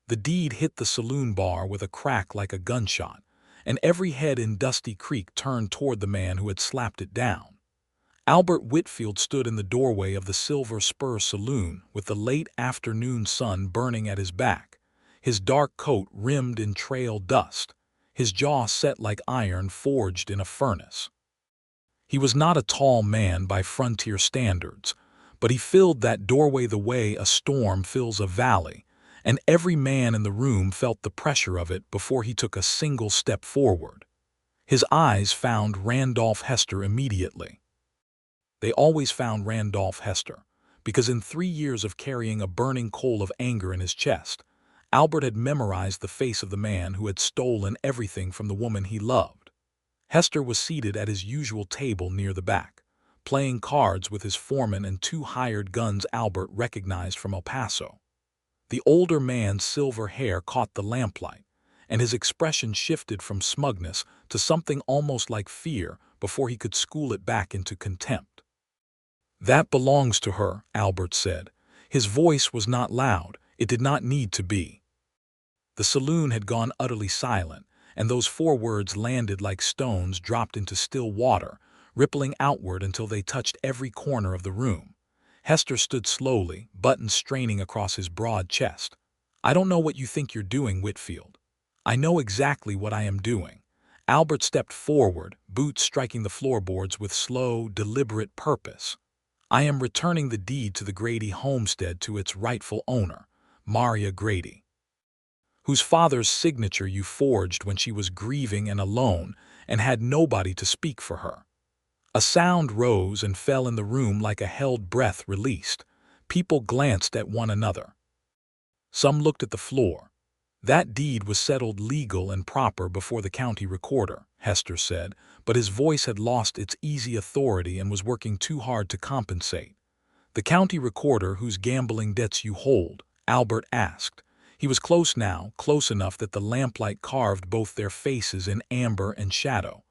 The deed hit the saloon bar with a crack like a gunshot, and every head in Dusty Creek turned toward the man who had slapped it down. Albert Whitfield stood in the doorway of the Silver Spur Saloon with the late afternoon sun burning at his back, his dark coat rimmed in trail dust, his jaw set like iron forged in a furnace. He was not a tall man by frontier standards, but he filled that doorway the way a storm fills a valley, and every man in the room felt the pressure of it before he took a single step forward. His eyes found Randolph Hester immediately. They always found Randolph Hester, because in 3 years of carrying a burning coal of anger in his chest, Albert had memorized the face of the man who had stolen everything from the woman he loved. Hester was seated at his usual table near the back, playing cards with his foreman and 2 hired guns Albert recognized from El Paso. The older man's silver hair caught the lamplight, and his expression shifted from smugness to something almost like fear before he could school it back into contempt. "That belongs to her," Albert said. His voice was not loud. It did not need to be. The saloon had gone utterly silent, and those 4 words landed like stones dropped into still water, rippling outward until they touched every corner of the room. Hester stood slowly, buttons straining across his broad chest. "I don't know what you think you're doing, Whitfield. I know exactly what I am doing." Albert stepped forward, boots striking the floorboards with slow, deliberate purpose. "I am returning the deed to the Grady homestead to its rightful owner, Maria Grady, whose father's signature you forged when she was grieving and alone and had nobody to speak for her." A sound rose and fell in the room like a held breath released. People glanced at one another. Some looked at the floor. "That deed was settled legal and proper before the county recorder," Hester said, but his voice had lost its easy authority and was working too hard to compensate. "The county recorder whose gambling debts you hold?" Albert asked. He was close now, close enough that the lamplight carved both their faces in amber and shadow.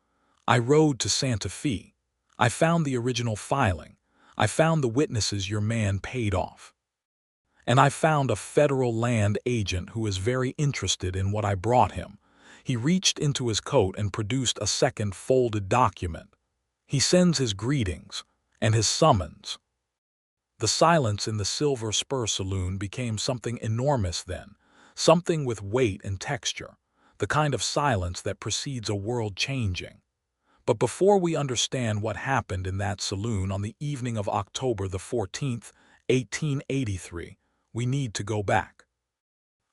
"I rode to Santa Fe. I found the original filing. I found the witnesses your man paid off. And I found a federal land agent who is very interested in what I brought him." He reached into his coat and produced a second folded document. "He sends his greetings and his summons." The silence in the Silver Spur Saloon became something enormous then, something with weight and texture, the kind of silence that precedes a world changing. But before we understand what happened in that saloon on the evening of October the 14th, 1883, we need to go back.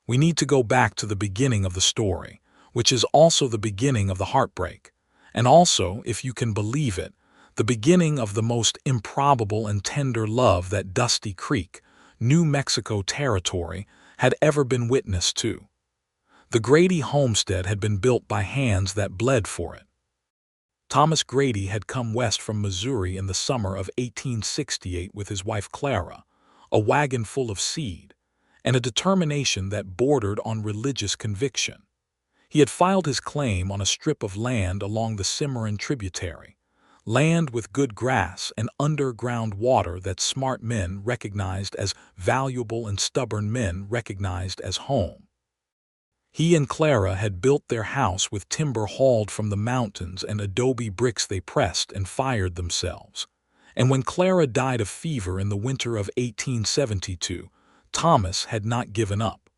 We need to go back to the beginning of the story, which is also the beginning of the heartbreak, and also, if you can believe it, the beginning of the most improbable and tender love that Dusty Creek, New Mexico territory, had ever been witness to. The Grady homestead had been built by hands that bled for it. Thomas Grady had come west from Missouri in the summer of 1868 with his wife Clara, a wagon full of seed, and a determination that bordered on religious conviction. He had filed his claim on a strip of land along the Cimarron tributary, land with good grass and underground water that smart men recognized as valuable and stubborn men recognized as home. He and Clara had built their house with timber hauled from the mountains and adobe bricks they pressed and fired themselves. And when Clara died of fever in the winter of 1872, Thomas had not given up.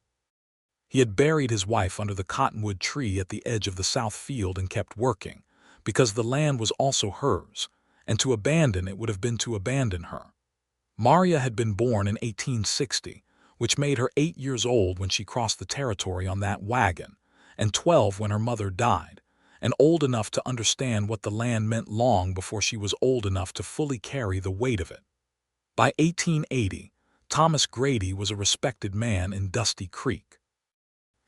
He had buried his wife under the cottonwood tree at the edge of the south field and kept working, because the land was also hers, and to abandon it would have been to abandon her. Maria had been born in 1860, which made her 8 years old when she crossed the territory on that wagon, and 12 when her mother died, and old enough to understand what the land meant long before she was old enough to fully carry the weight of it. By 1880, Thomas Grady was a respected man in Dusty Creek.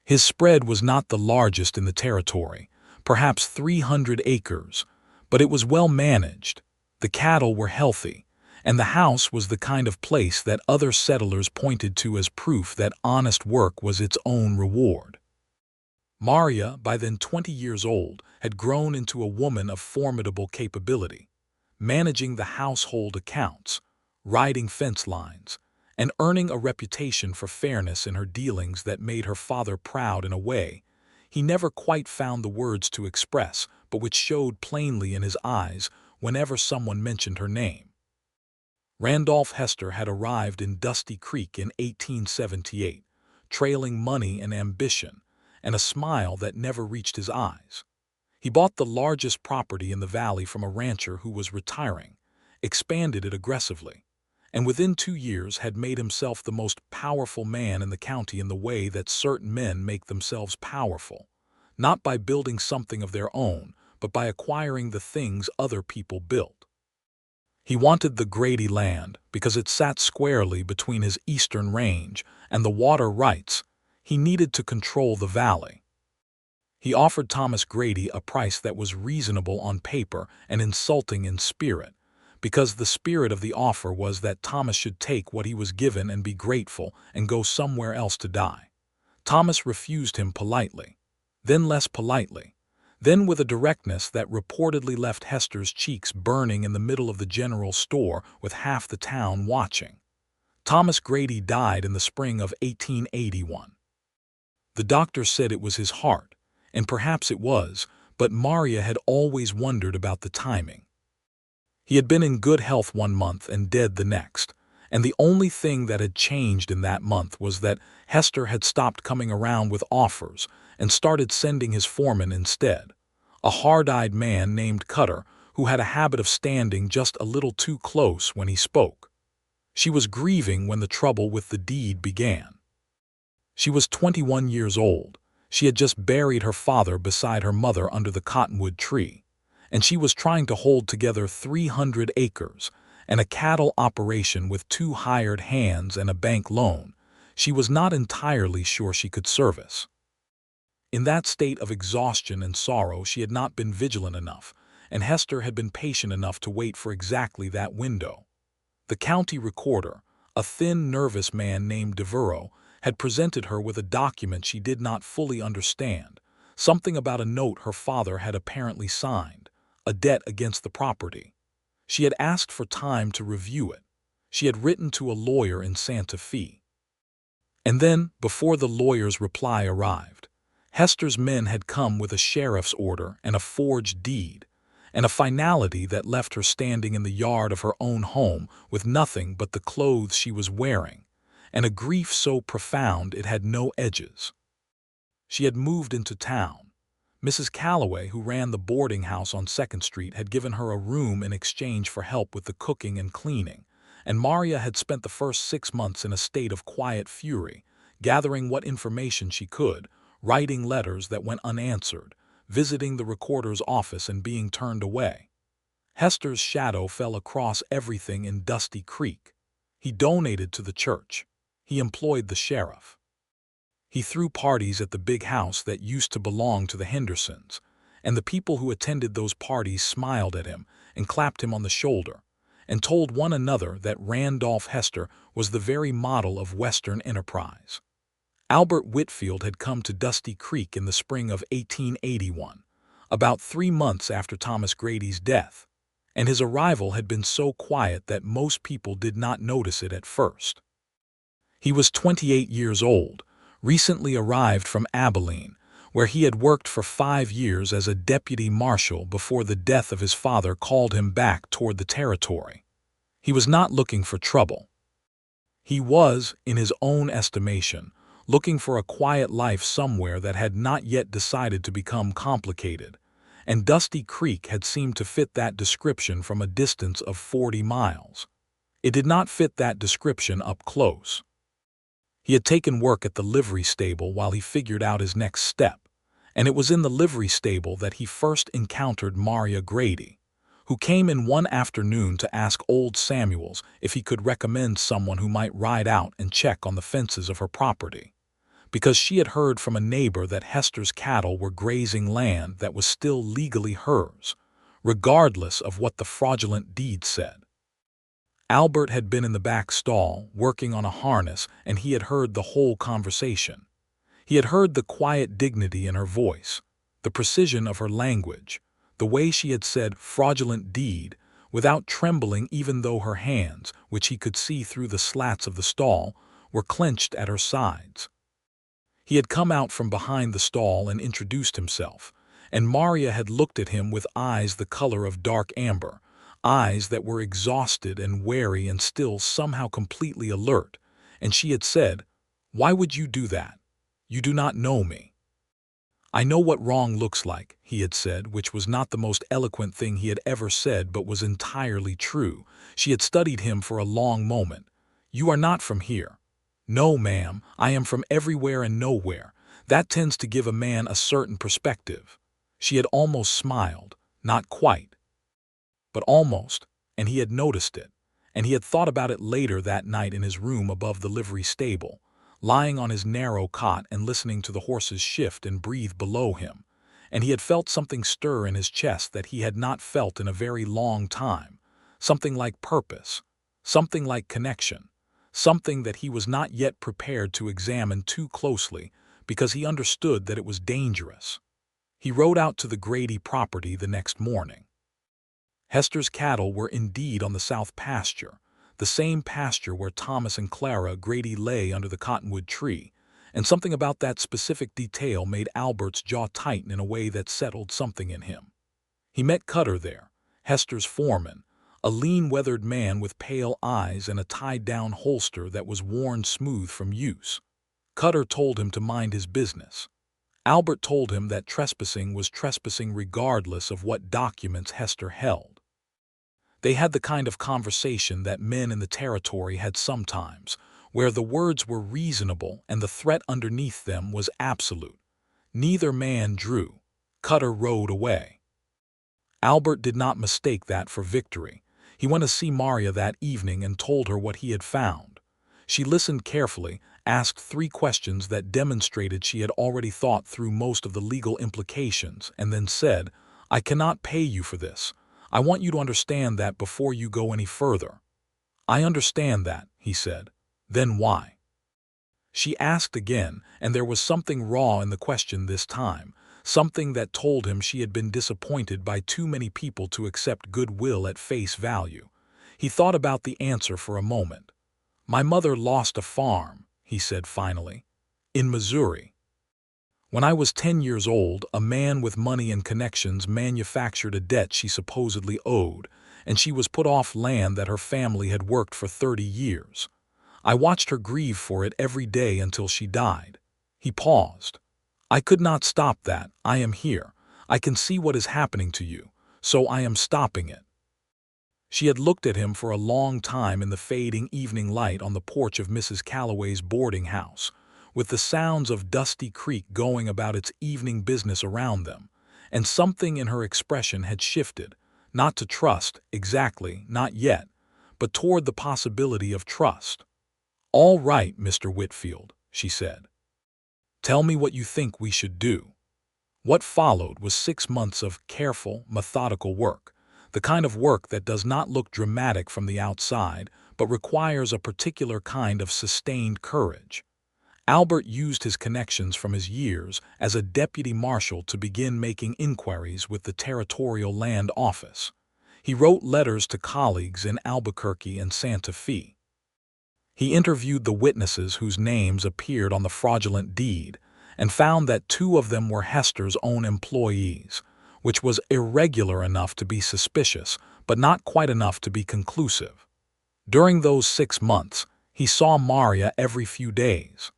His spread was not the largest in the territory, perhaps 300 acres, but it was well managed, the cattle were healthy, and the house was the kind of place that other settlers pointed to as proof that honest work was its own reward. Maria, by then 20 years old, had grown into a woman of formidable capability, managing the household accounts, riding fence lines, and earning a reputation for fairness in her dealings that made her father proud in a way he never quite found the words to express, but which showed plainly in his eyes whenever someone mentioned her name. Randolph Hester had arrived in Dusty Creek in 1878, trailing money and ambition, and a smile that never reached his eyes. He bought the largest property in the valley from a rancher who was retiring, expanded it aggressively, and within 2 years had made himself the most powerful man in the county in the way that certain men make themselves powerful, not by building something of their own, but by acquiring the things other people built. He wanted the Grady land because it sat squarely between his eastern range and the water rights. He needed to control the valley. He offered Thomas Grady a price that was reasonable on paper and insulting in spirit, because the spirit of the offer was that Thomas should take what he was given and be grateful and go somewhere else to die. Thomas refused him politely, then less politely, then with a directness that reportedly left Hester's cheeks burning in the middle of the general store with half the town watching. Thomas Grady died in the spring of 1881. The doctor said it was his heart, and perhaps it was, but Maria had always wondered about the timing. He had been in good health 1 month and dead the next, and the only thing that had changed in that month was that Hester had stopped coming around with offers and started sending his foreman instead, a hard-eyed man named Cutter who had a habit of standing just a little too close when he spoke. She was grieving when the trouble with the deed began. She was 21 years old. She had just buried her father beside her mother under the cottonwood tree, and she was trying to hold together 300 acres and a cattle operation with 2 hired hands and a bank loan she was not entirely sure she could service. In that state of exhaustion and sorrow she had not been vigilant enough, and Hester had been patient enough to wait for exactly that window. The county recorder, a thin, nervous man named Devereaux, had presented her with a document she did not fully understand, something about a note her father had apparently signed, a debt against the property. She had asked for time to review it. She had written to a lawyer in Santa Fe. And then, before the lawyer's reply arrived, Hester's men had come with a sheriff's order and a forged deed, and a finality that left her standing in the yard of her own home with nothing but the clothes she was wearing, and a grief so profound it had no edges. She had moved into town. Mrs. Calloway, who ran the boarding house on 2nd Street, had given her a room in exchange for help with the cooking and cleaning, and Maria had spent the first 6 months in a state of quiet fury, gathering what information she could, writing letters that went unanswered, visiting the recorder's office and being turned away. Hester's shadow fell across everything in Dusty Creek. He donated to the church. He employed the sheriff. He threw parties at the big house that used to belong to the Hendersons, and the people who attended those parties smiled at him and clapped him on the shoulder, and told one another that Randolph Hester was the very model of Western enterprise. Albert Whitfield had come to Dusty Creek in the spring of 1881, about 3 months after Thomas Grady's death, and his arrival had been so quiet that most people did not notice it at first. He was 28 years old, recently arrived from Abilene, where he had worked for 5 years as a deputy marshal before the death of his father called him back toward the territory. He was not looking for trouble. He was, in his own estimation, looking for a quiet life somewhere that had not yet decided to become complicated, and Dusty Creek had seemed to fit that description from a distance of 40 miles. It did not fit that description up close. He had taken work at the livery stable while he figured out his next step, and it was in the livery stable that he first encountered Maria Grady, who came in one afternoon to ask old Samuels if he could recommend someone who might ride out and check on the fences of her property, because she had heard from a neighbor that Hester's cattle were grazing land that was still legally hers, regardless of what the fraudulent deed said. Albert had been in the back stall, working on a harness, and he had heard the whole conversation. He had heard the quiet dignity in her voice, the precision of her language, the way she had said fraudulent deed without trembling even though her hands, which he could see through the slats of the stall, were clenched at her sides. He had come out from behind the stall and introduced himself, and Maria had looked at him with eyes the color of dark amber, eyes that were exhausted and wary and still somehow completely alert, and she had said, "Why would you do that? You do not know me." "I know what wrong looks like," he had said, which was not the most eloquent thing he had ever said but was entirely true. She had studied him for a long moment. "You are not from here." "No, ma'am, I am from everywhere and nowhere. That tends to give a man a certain perspective." She had almost smiled, not quite, but almost, and he had noticed it, and he had thought about it later that night in his room above the livery stable, lying on his narrow cot and listening to the horses shift and breathe below him, and he had felt something stir in his chest that he had not felt in a very long time, something like purpose, something like connection, something that he was not yet prepared to examine too closely because he understood that it was dangerous. He rode out to the Grady property the next morning. Hester's cattle were indeed on the south pasture, the same pasture where Thomas and Clara Grady lay under the cottonwood tree, and something about that specific detail made Albert's jaw tighten in a way that settled something in him. He met Cutter there, Hester's foreman, a lean, weathered man with pale eyes and a tied-down holster that was worn smooth from use. Cutter told him to mind his business. Albert told him that trespassing was trespassing regardless of what documents Hester held. They had the kind of conversation that men in the territory had sometimes, where the words were reasonable and the threat underneath them was absolute. Neither man drew. Cutter rode away. Albert did not mistake that for victory. He went to see Maria that evening and told her what he had found. She listened carefully, asked 3 questions that demonstrated she had already thought through most of the legal implications, and then said, "I cannot pay you for this. I want you to understand that before you go any further." "I understand that," he said. "Then why?" She asked again, and there was something raw in the question this time, something that told him she had been disappointed by too many people to accept goodwill at face value. He thought about the answer for a moment. "My mother lost a farm," he said finally, "in Missouri. When I was 10 years old, a man with money and connections manufactured a debt she supposedly owed, and she was put off land that her family had worked for 30 years. I watched her grieve for it every day until she died." He paused. "I could not stop that. I am here. I can see what is happening to you, so I am stopping it." She had looked at him for a long time in the fading evening light on the porch of Mrs. Calloway's boarding house, with the sounds of Dusty Creek going about its evening business around them, and something in her expression had shifted, not to trust, exactly, not yet, but toward the possibility of trust. "All right, Mr. Whitfield," she said. "Tell me what you think we should do." What followed was 6 months of careful, methodical work, the kind of work that does not look dramatic from the outside, but requires a particular kind of sustained courage. Albert used his connections from his years as a deputy marshal to begin making inquiries with the Territorial Land Office. He wrote letters to colleagues in Albuquerque and Santa Fe. He interviewed the witnesses whose names appeared on the fraudulent deed, and found that 2 of them were Hester's own employees, which was irregular enough to be suspicious, but not quite enough to be conclusive. During those 6 months, he saw Maria every few days.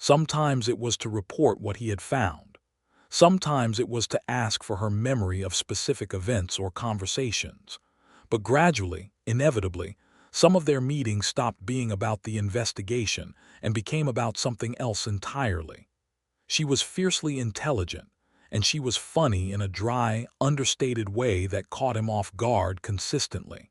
Sometimes it was to report what he had found. Sometimes it was to ask for her memory of specific events or conversations. But gradually, inevitably, some of their meetings stopped being about the investigation and became about something else entirely. She was fiercely intelligent, and she was funny in a dry, understated way that caught him off guard consistently.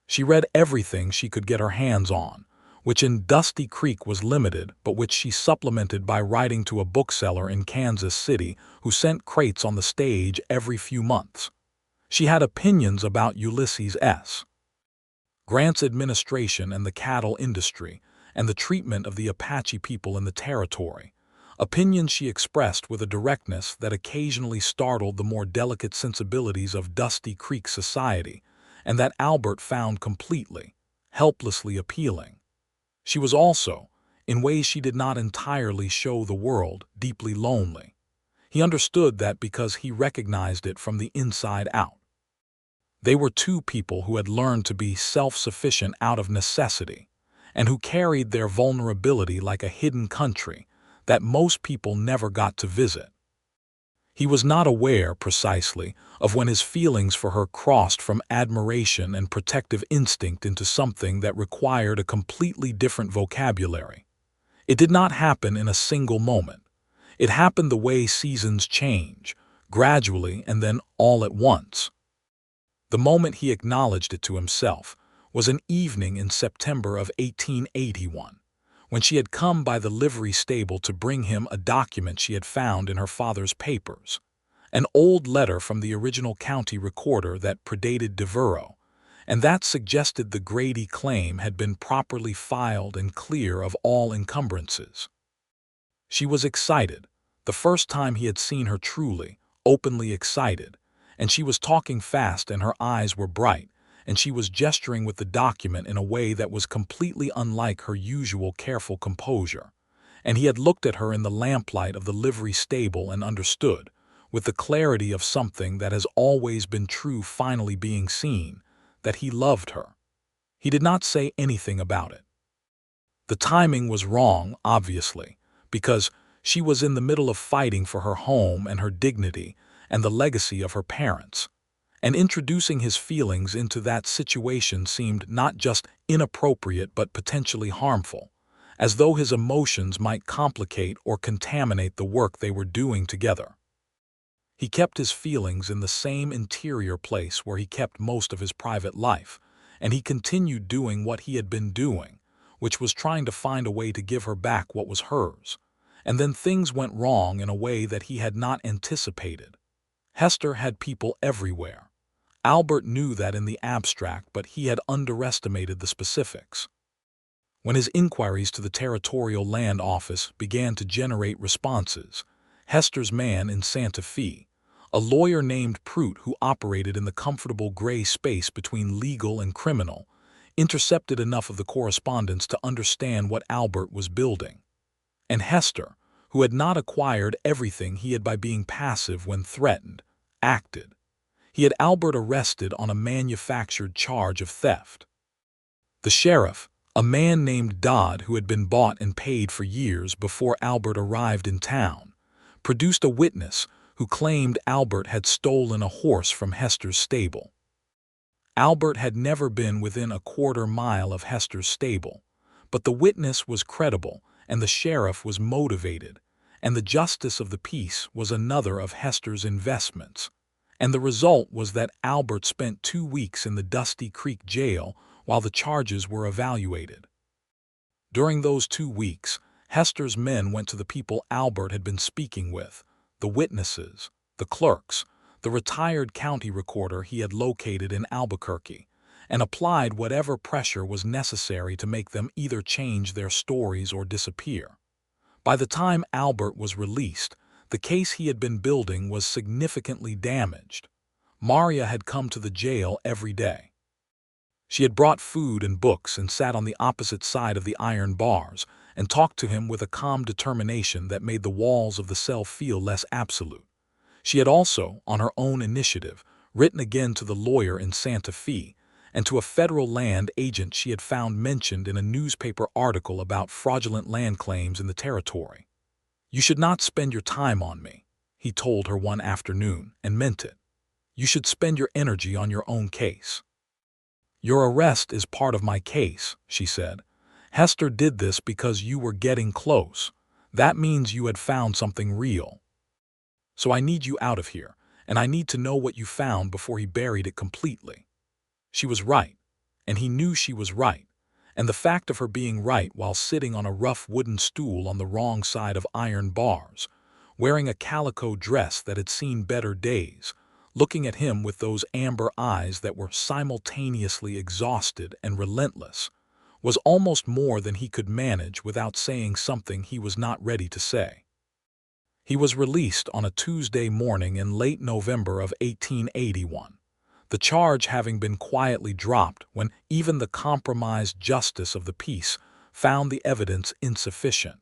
She read everything she could get her hands on, which in Dusty Creek was limited, but which she supplemented by writing to a bookseller in Kansas City who sent crates on the stage every few months. She had opinions about Ulysses S. Grant's administration and the cattle industry, and the treatment of the Apache people in the territory, opinions she expressed with a directness that occasionally startled the more delicate sensibilities of Dusty Creek society, and that Albert found completely, helplessly appealing. She was also, in ways she did not entirely show the world, deeply lonely. He understood that because he recognized it from the inside out. They were two people who had learned to be self-sufficient out of necessity, and who carried their vulnerability like a hidden country that most people never got to visit. He was not aware, precisely, of when his feelings for her crossed from admiration and protective instinct into something that required a completely different vocabulary. It did not happen in a single moment. It happened the way seasons change, gradually and then all at once. The moment he acknowledged it to himself was an evening in September of 1881, when she had come by the livery stable to bring him a document she had found in her father's papers, an old letter from the original county recorder that predated Devereux, and that suggested the Grady claim had been properly filed and clear of all encumbrances. She was excited, the first time he had seen her truly, openly excited, and she was talking fast and her eyes were bright, and she was gesturing with the document in a way that was completely unlike her usual careful composure. And he had looked at her in the lamplight of the livery stable and understood, with the clarity of something that has always been true finally being seen, that he loved her. He did not say anything about it. The timing was wrong, obviously, because she was in the middle of fighting for her home and her dignity and the legacy of her parents, and introducing his feelings into that situation seemed not just inappropriate but potentially harmful, as though his emotions might complicate or contaminate the work they were doing together. He kept his feelings in the same interior place where he kept most of his private life, and he continued doing what he had been doing, which was trying to find a way to give her back what was hers. And then things went wrong in a way that he had not anticipated. Hester had people everywhere. Albert knew that in the abstract, but he had underestimated the specifics. When his inquiries to the Territorial Land Office began to generate responses, Hester's man in Santa Fe, a lawyer named Prout who operated in the comfortable gray space between legal and criminal, intercepted enough of the correspondence to understand what Albert was building. And Hester, who had not acquired everything he had by being passive when threatened, acted. He had Albert arrested on a manufactured charge of theft. The sheriff, a man named Dodd who had been bought and paid for years before Albert arrived in town, produced a witness who claimed Albert had stolen a horse from Hester's stable. Albert had never been within a quarter-mile of Hester's stable, but the witness was credible and the sheriff was motivated, and the justice of the peace was another of Hester's investments. And the result was that Albert spent 2 weeks in the Dusty Creek jail while the charges were evaluated. During those 2 weeks, Hester's men went to the people Albert had been speaking with, the witnesses, the clerks, the retired county recorder he had located in Albuquerque, and applied whatever pressure was necessary to make them either change their stories or disappear. By the time Albert was released, the case he had been building was significantly damaged. Maria had come to the jail every day. She had brought food and books and sat on the opposite side of the iron bars and talked to him with a calm determination that made the walls of the cell feel less absolute. She had also, on her own initiative, written again to the lawyer in Santa Fe and to a federal land agent she had found mentioned in a newspaper article about fraudulent land claims in the territory. "You should not spend your time on me," he told her one afternoon, and meant it. "You should spend your energy on your own case." "Your arrest is part of my case," she said. "Hester did this because you were getting close. That means you had found something real. So I need you out of here, and I need to know what you found before he buried it completely." She was right, and he knew she was right, and the fact of her being right while sitting on a rough wooden stool on the wrong side of iron bars, wearing a calico dress that had seen better days, looking at him with those amber eyes that were simultaneously exhausted and relentless, was almost more than he could manage without saying something he was not ready to say. He was released on a Tuesday morning in late November of 1881. the charge having been quietly dropped when even the compromised justice of the peace found the evidence insufficient.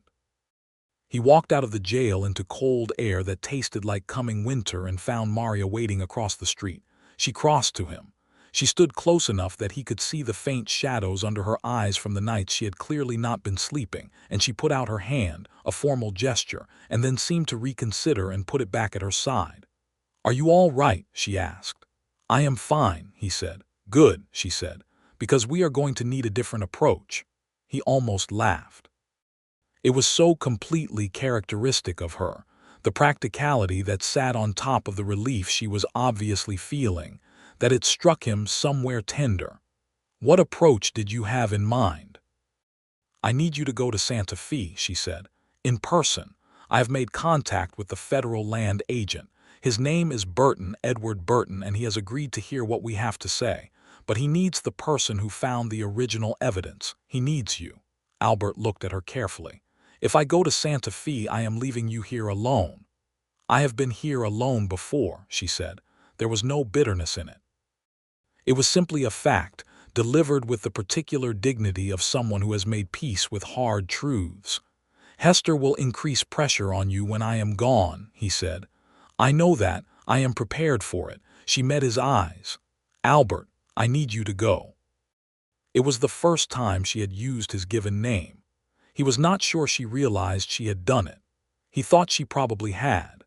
He walked out of the jail into cold air that tasted like coming winter and found Maria waiting across the street. She crossed to him. She stood close enough that he could see the faint shadows under her eyes from the nights she had clearly not been sleeping, and she put out her hand, a formal gesture, and then seemed to reconsider and put it back at her side. "Are you all right?" she asked. "I am fine," he said. "Good," she said, "because we are going to need a different approach." He almost laughed. It was so completely characteristic of her, the practicality that sat on top of the relief she was obviously feeling, that it struck him somewhere tender. "What approach did you have in mind?" "I need you to go to Santa Fe," she said, "in person. I have made contact with the federal land agent. His name is Burton, Edward Burton, and he has agreed to hear what we have to say. But he needs the person who found the original evidence. He needs you." Albert looked at her carefully. "If I go to Santa Fe, I am leaving you here alone." "I have been here alone before," she said. There was no bitterness in it. It was simply a fact, delivered with the particular dignity of someone who has made peace with hard truths. "Hester will increase pressure on you when I am gone," he said. "I know that. I am prepared for it." She met his eyes. "Albert, I need you to go." It was the first time she had used his given name. He was not sure she realized she had done it. He thought she probably had.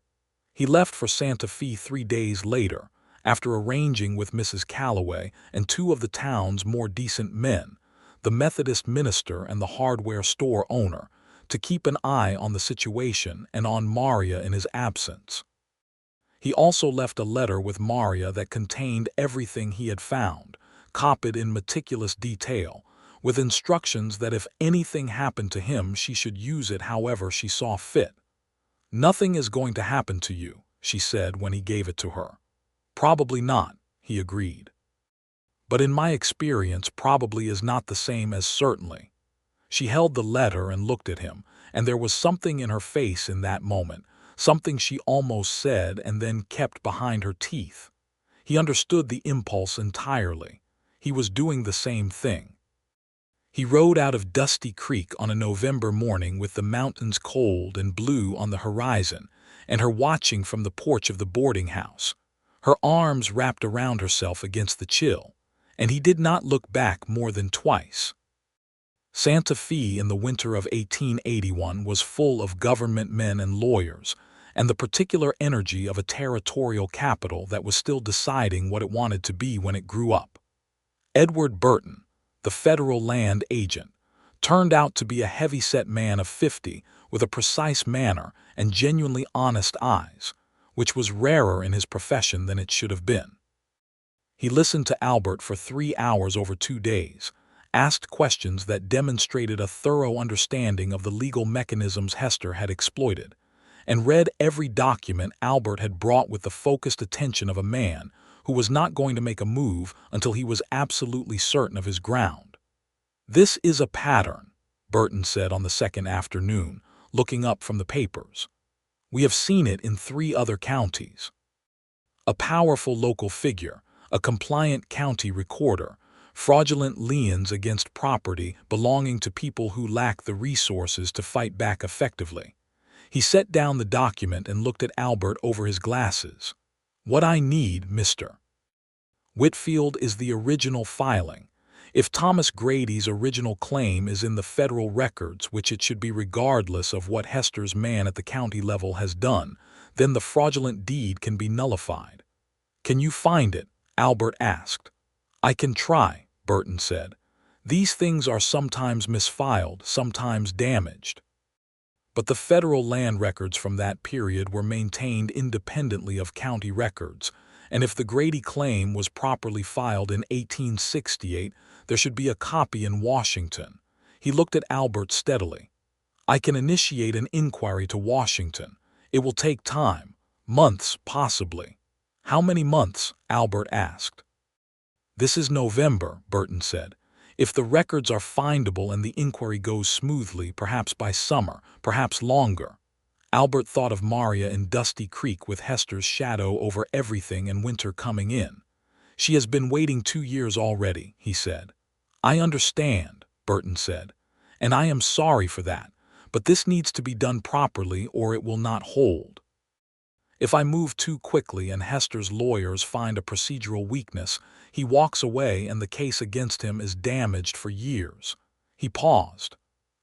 He left for Santa Fe 3 days later, after arranging with Mrs. Calloway and 2 of the town's more decent men, the Methodist minister and the hardware store owner, to keep an eye on the situation and on Maria in his absence. He also left a letter with Maria that contained everything he had found, copied in meticulous detail, with instructions that if anything happened to him she should use it however she saw fit. "Nothing is going to happen to you," she said when he gave it to her. "Probably not," he agreed. "But in my experience probably is not the same as certainly." She held the letter and looked at him, and there was something in her face in that moment, something she almost said and then kept behind her teeth. He understood the impulse entirely. He was doing the same thing. He rode out of Dusty Creek on a November morning with the mountains cold and blue on the horizon, and her watching from the porch of the boarding house, her arms wrapped around herself against the chill, and he did not look back more than twice. Santa Fe in the winter of 1881 was full of government men and lawyers, and the particular energy of a territorial capital that was still deciding what it wanted to be when it grew up. Edward Burton, the federal land agent, turned out to be a heavy-set man of 50 with a precise manner and genuinely honest eyes, which was rarer in his profession than it should have been. He listened to Albert for 3 hours over 2 days, asked questions that demonstrated a thorough understanding of the legal mechanisms Hester had exploited, and read every document Albert had brought with the focused attention of a man who was not going to make a move until he was absolutely certain of his ground. "This is a pattern," Burton said on the second afternoon, looking up from the papers. "We have seen it in 3 other counties. A powerful local figure, a compliant county recorder, fraudulent liens against property belonging to people who lack the resources to fight back effectively." He set down the document and looked at Albert over his glasses. "What I need, Mr. Whitfield, is the original filing. If Thomas Grady's original claim is in the federal records, which it should be regardless of what Hester's man at the county level has done, then the fraudulent deed can be nullified." "Can you find it?" Albert asked. "I can try," Burton said. "These things are sometimes misfiled, sometimes damaged." But the federal land records from that period were maintained independently of county records, and if the Grady claim was properly filed in 1868, there should be a copy in Washington. He looked at Albert steadily. "I can initiate an inquiry to Washington. It will take time, months possibly." "How many months?" Albert asked. "This is November," Burton said. "If the records are findable and the inquiry goes smoothly, perhaps by summer, perhaps longer." Albert thought of Maria in Dusty Creek with Hester's shadow over everything and winter coming in. She has been waiting 2 years already, he said. I understand, Burton said, and I am sorry for that, but this needs to be done properly or it will not hold. If I move too quickly and Hester's lawyers find a procedural weakness, he walks away and the case against him is damaged for years. He paused.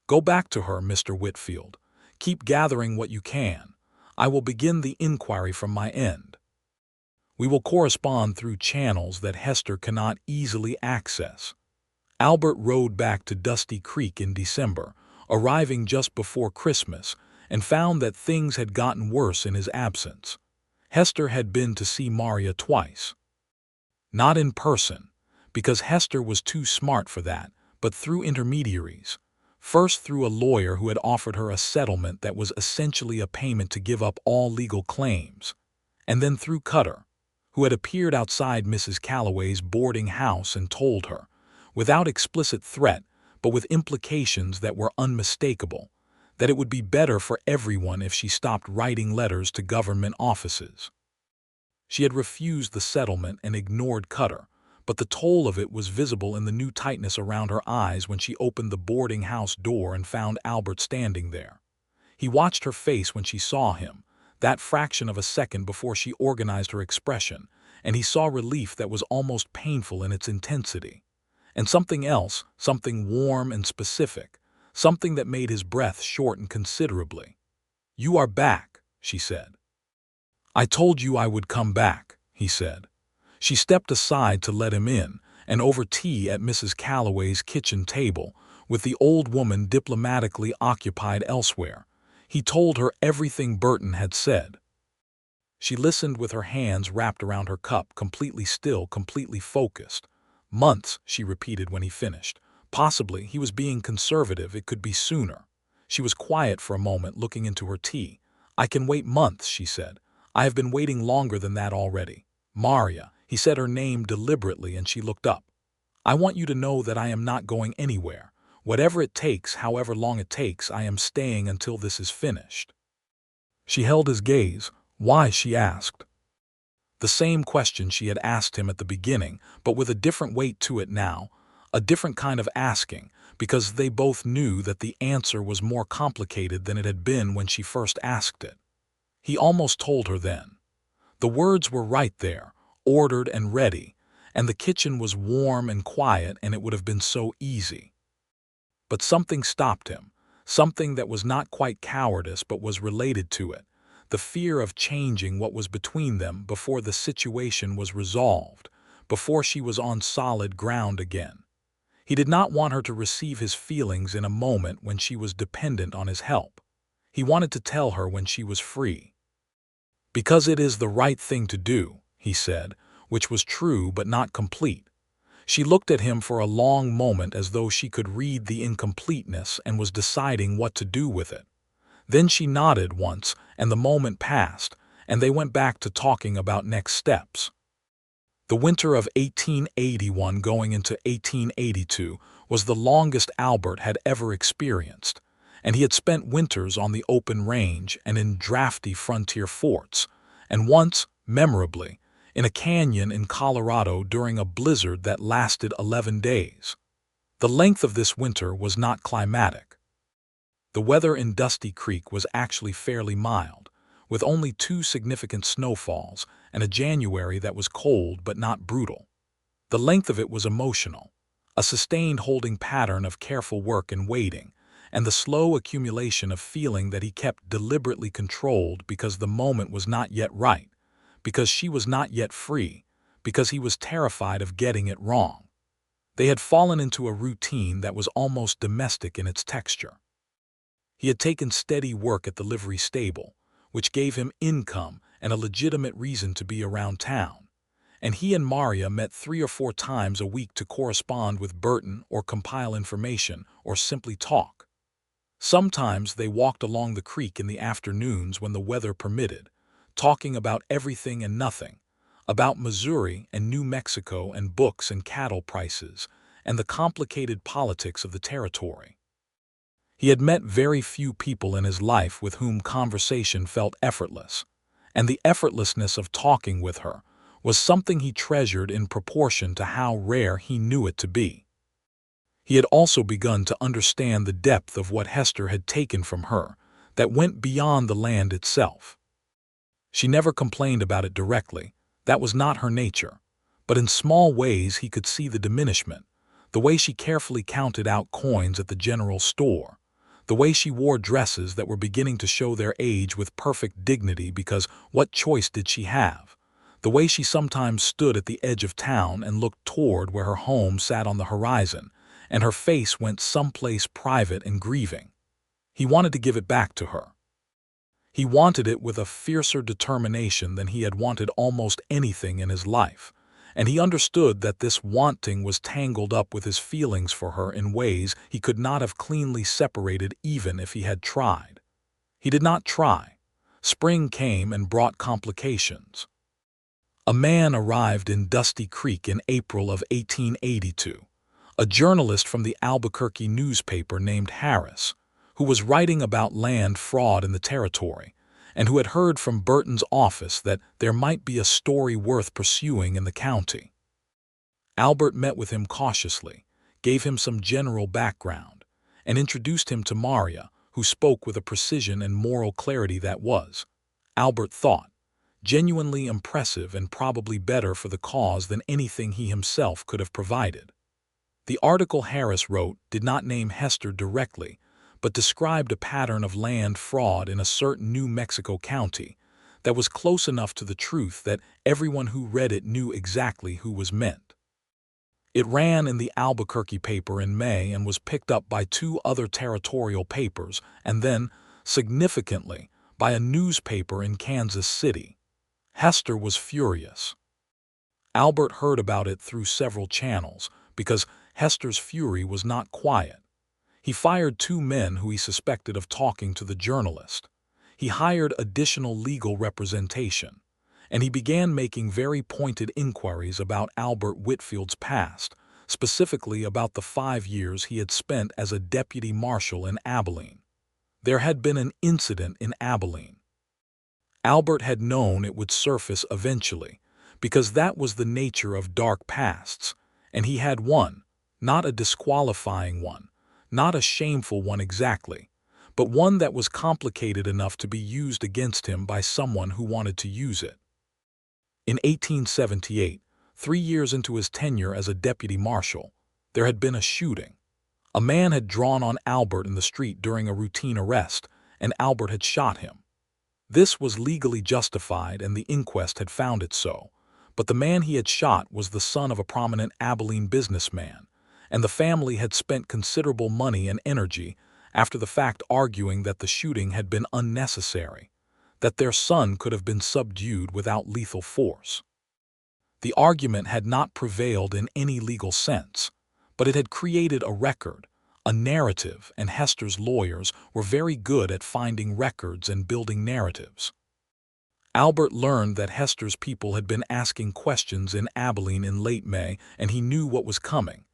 Go back to her, Mr. Whitfield. Keep gathering what you can. I will begin the inquiry from my end. We will correspond through channels that Hester cannot easily access. Albert rode back to Dusty Creek in December, arriving just before Christmas, and found that things had gotten worse in his absence. Hester had been to see Maria twice. Not in person, because Hester was too smart for that, but through intermediaries. First through a lawyer who had offered her a settlement that was essentially a payment to give up all legal claims, and then through Cutter, who had appeared outside Mrs. Calloway's boarding house and told her, without explicit threat, but with implications that were unmistakable, that it would be better for everyone if she stopped writing letters to government offices. She had refused the settlement and ignored Cutter, but the toll of it was visible in the new tightness around her eyes when she opened the boarding house door and found Albert standing there. He watched her face when she saw him, that fraction of a second before she organized her expression, and he saw relief that was almost painful in its intensity. And something else, something warm and specific, something that made his breath shorten considerably. You are back, she said. I told you I would come back, he said. She stepped aside to let him in, and over tea at Mrs. Calloway's kitchen table, with the old woman diplomatically occupied elsewhere, he told her everything Burton had said. She listened with her hands wrapped around her cup, completely still, completely focused. Months, she repeated when he finished. Possibly he was being conservative, it could be sooner. She was quiet for a moment, looking into her tea. I can wait months, she said. I have been waiting longer than that already. Maria, he said her name deliberately, and she looked up. I want you to know that I am not going anywhere. Whatever it takes, however long it takes, I am staying until this is finished. She held his gaze. Why? She asked. The same question she had asked him at the beginning, but with a different weight to it now, a different kind of asking, because they both knew that the answer was more complicated than it had been when she first asked it. He almost told her then. The words were right there, ordered and ready, and the kitchen was warm and quiet, and it would have been so easy. But something stopped him, something that was not quite cowardice but was related to it, the fear of changing what was between them before the situation was resolved, before she was on solid ground again. He did not want her to receive his feelings in a moment when she was dependent on his help. He wanted to tell her when she was free. Because it is the right thing to do, he said, which was true but not complete. She looked at him for a long moment as though she could read the incompleteness and was deciding what to do with it. Then she nodded once, and the moment passed, and they went back to talking about next steps. The winter of 1881 going into 1882 was the longest Albert had ever experienced, and he had spent winters on the open range and in drafty frontier forts, and once, memorably, in a canyon in Colorado during a blizzard that lasted 11 days. The length of this winter was not climatic. The weather in Dusty Creek was actually fairly mild, with only 2 significant snowfalls and a January that was cold but not brutal. The length of it was emotional, a sustained holding pattern of careful work and waiting, and the slow accumulation of feeling that he kept deliberately controlled because the moment was not yet right, because she was not yet free, because he was terrified of getting it wrong. They had fallen into a routine that was almost domestic in its texture. He had taken steady work at the livery stable, which gave him income and a legitimate reason to be around town, and he and Maria met 3 or 4 times a week to correspond with Burton or compile information or simply talk. Sometimes they walked along the creek in the afternoons when the weather permitted, talking about everything and nothing, about Missouri and New Mexico and books and cattle prices and the complicated politics of the territory. He had met very few people in his life with whom conversation felt effortless, and the effortlessness of talking with her was something he treasured in proportion to how rare he knew it to be. He had also begun to understand the depth of what Hester had taken from her, that went beyond the land itself. She never complained about it directly, that was not her nature, but in small ways he could see the diminishment, the way she carefully counted out coins at the general store, the way she wore dresses that were beginning to show their age with perfect dignity because what choice did she have? The way she sometimes stood at the edge of town and looked toward where her home sat on the horizon, and her face went someplace private and grieving. He wanted to give it back to her. He wanted it with a fiercer determination than he had wanted almost anything in his life, and he understood that this wanting was tangled up with his feelings for her in ways he could not have cleanly separated even if he had tried. He did not try. Spring came and brought complications. A man arrived in Dusty Creek in April of 1882, a journalist from the Albuquerque newspaper named Harris, who was writing about land fraud in the territory, and who had heard from Burton's office that there might be a story worth pursuing in the county. Albert met with him cautiously, gave him some general background, and introduced him to Maria, who spoke with a precision and moral clarity that was, Albert thought, genuinely impressive and probably better for the cause than anything he himself could have provided. The article Harris wrote did not name Hester directly, but described a pattern of land fraud in a certain New Mexico county that was close enough to the truth that everyone who read it knew exactly who was meant. It ran in the Albuquerque paper in May and was picked up by 2 other territorial papers and then, significantly, by a newspaper in Kansas City. Hester was furious. Albert heard about it through several channels because Hester's fury was not quiet. He fired 2 men who he suspected of talking to the journalist. He hired additional legal representation, and he began making very pointed inquiries about Albert Whitfield's past, specifically about the 5 years he had spent as a deputy marshal in Abilene. There had been an incident in Abilene. Albert had known it would surface eventually, because that was the nature of dark pasts, and he had one, not a disqualifying one, not a shameful one exactly, but one that was complicated enough to be used against him by someone who wanted to use it. In 1878, 3 years into his tenure as a deputy marshal, there had been a shooting. A man had drawn on Albert in the street during a routine arrest, and Albert had shot him. This was legally justified and the inquest had found it so, but the man he had shot was the son of a prominent Abilene businessman, and the family had spent considerable money and energy after the fact arguing that the shooting had been unnecessary, that their son could have been subdued without lethal force. The argument had not prevailed in any legal sense, but it had created a record, a narrative, and Hester's lawyers were very good at finding records and building narratives. Albert learned that Hester's people had been asking questions in Abilene in late May, and he knew what was coming.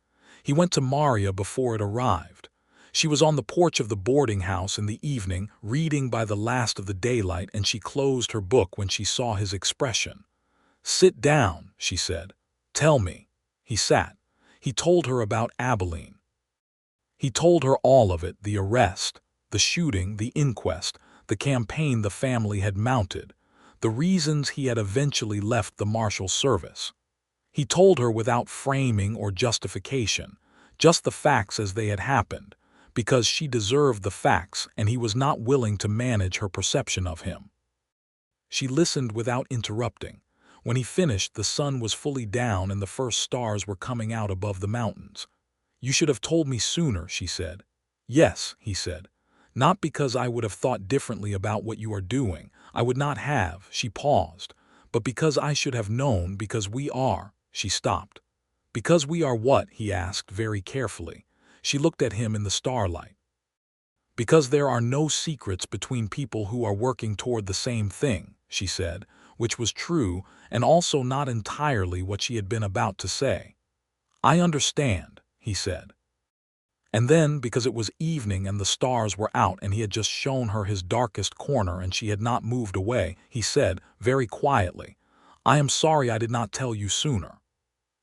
He went to Maria before it arrived. She was on the porch of the boarding house in the evening, reading by the last of the daylight, and she closed her book when she saw his expression. "Sit down," she said. "Tell me." He sat. He told her about Abilene. He told her all of it, the arrest, the shooting, the inquest, the campaign the family had mounted, the reasons he had eventually left the marshal service. He told her without framing or justification, just the facts as they had happened, because she deserved the facts and he was not willing to manage her perception of him. She listened without interrupting. When he finished, the sun was fully down and the first stars were coming out above the mountains. "You should have told me sooner," she said. "Yes," he said. "Not because I would have thought differently about what you are doing. I would not have," she paused, "but because I should have known, because we are." She stopped. "Because we are what?" he asked very carefully. She looked at him in the starlight. "Because there are no secrets between people who are working toward the same thing," she said, which was true and also not entirely what she had been about to say. "I understand," he said. And then, because it was evening and the stars were out and he had just shown her his darkest corner and she had not moved away, he said, very quietly, "I am sorry I did not tell you sooner."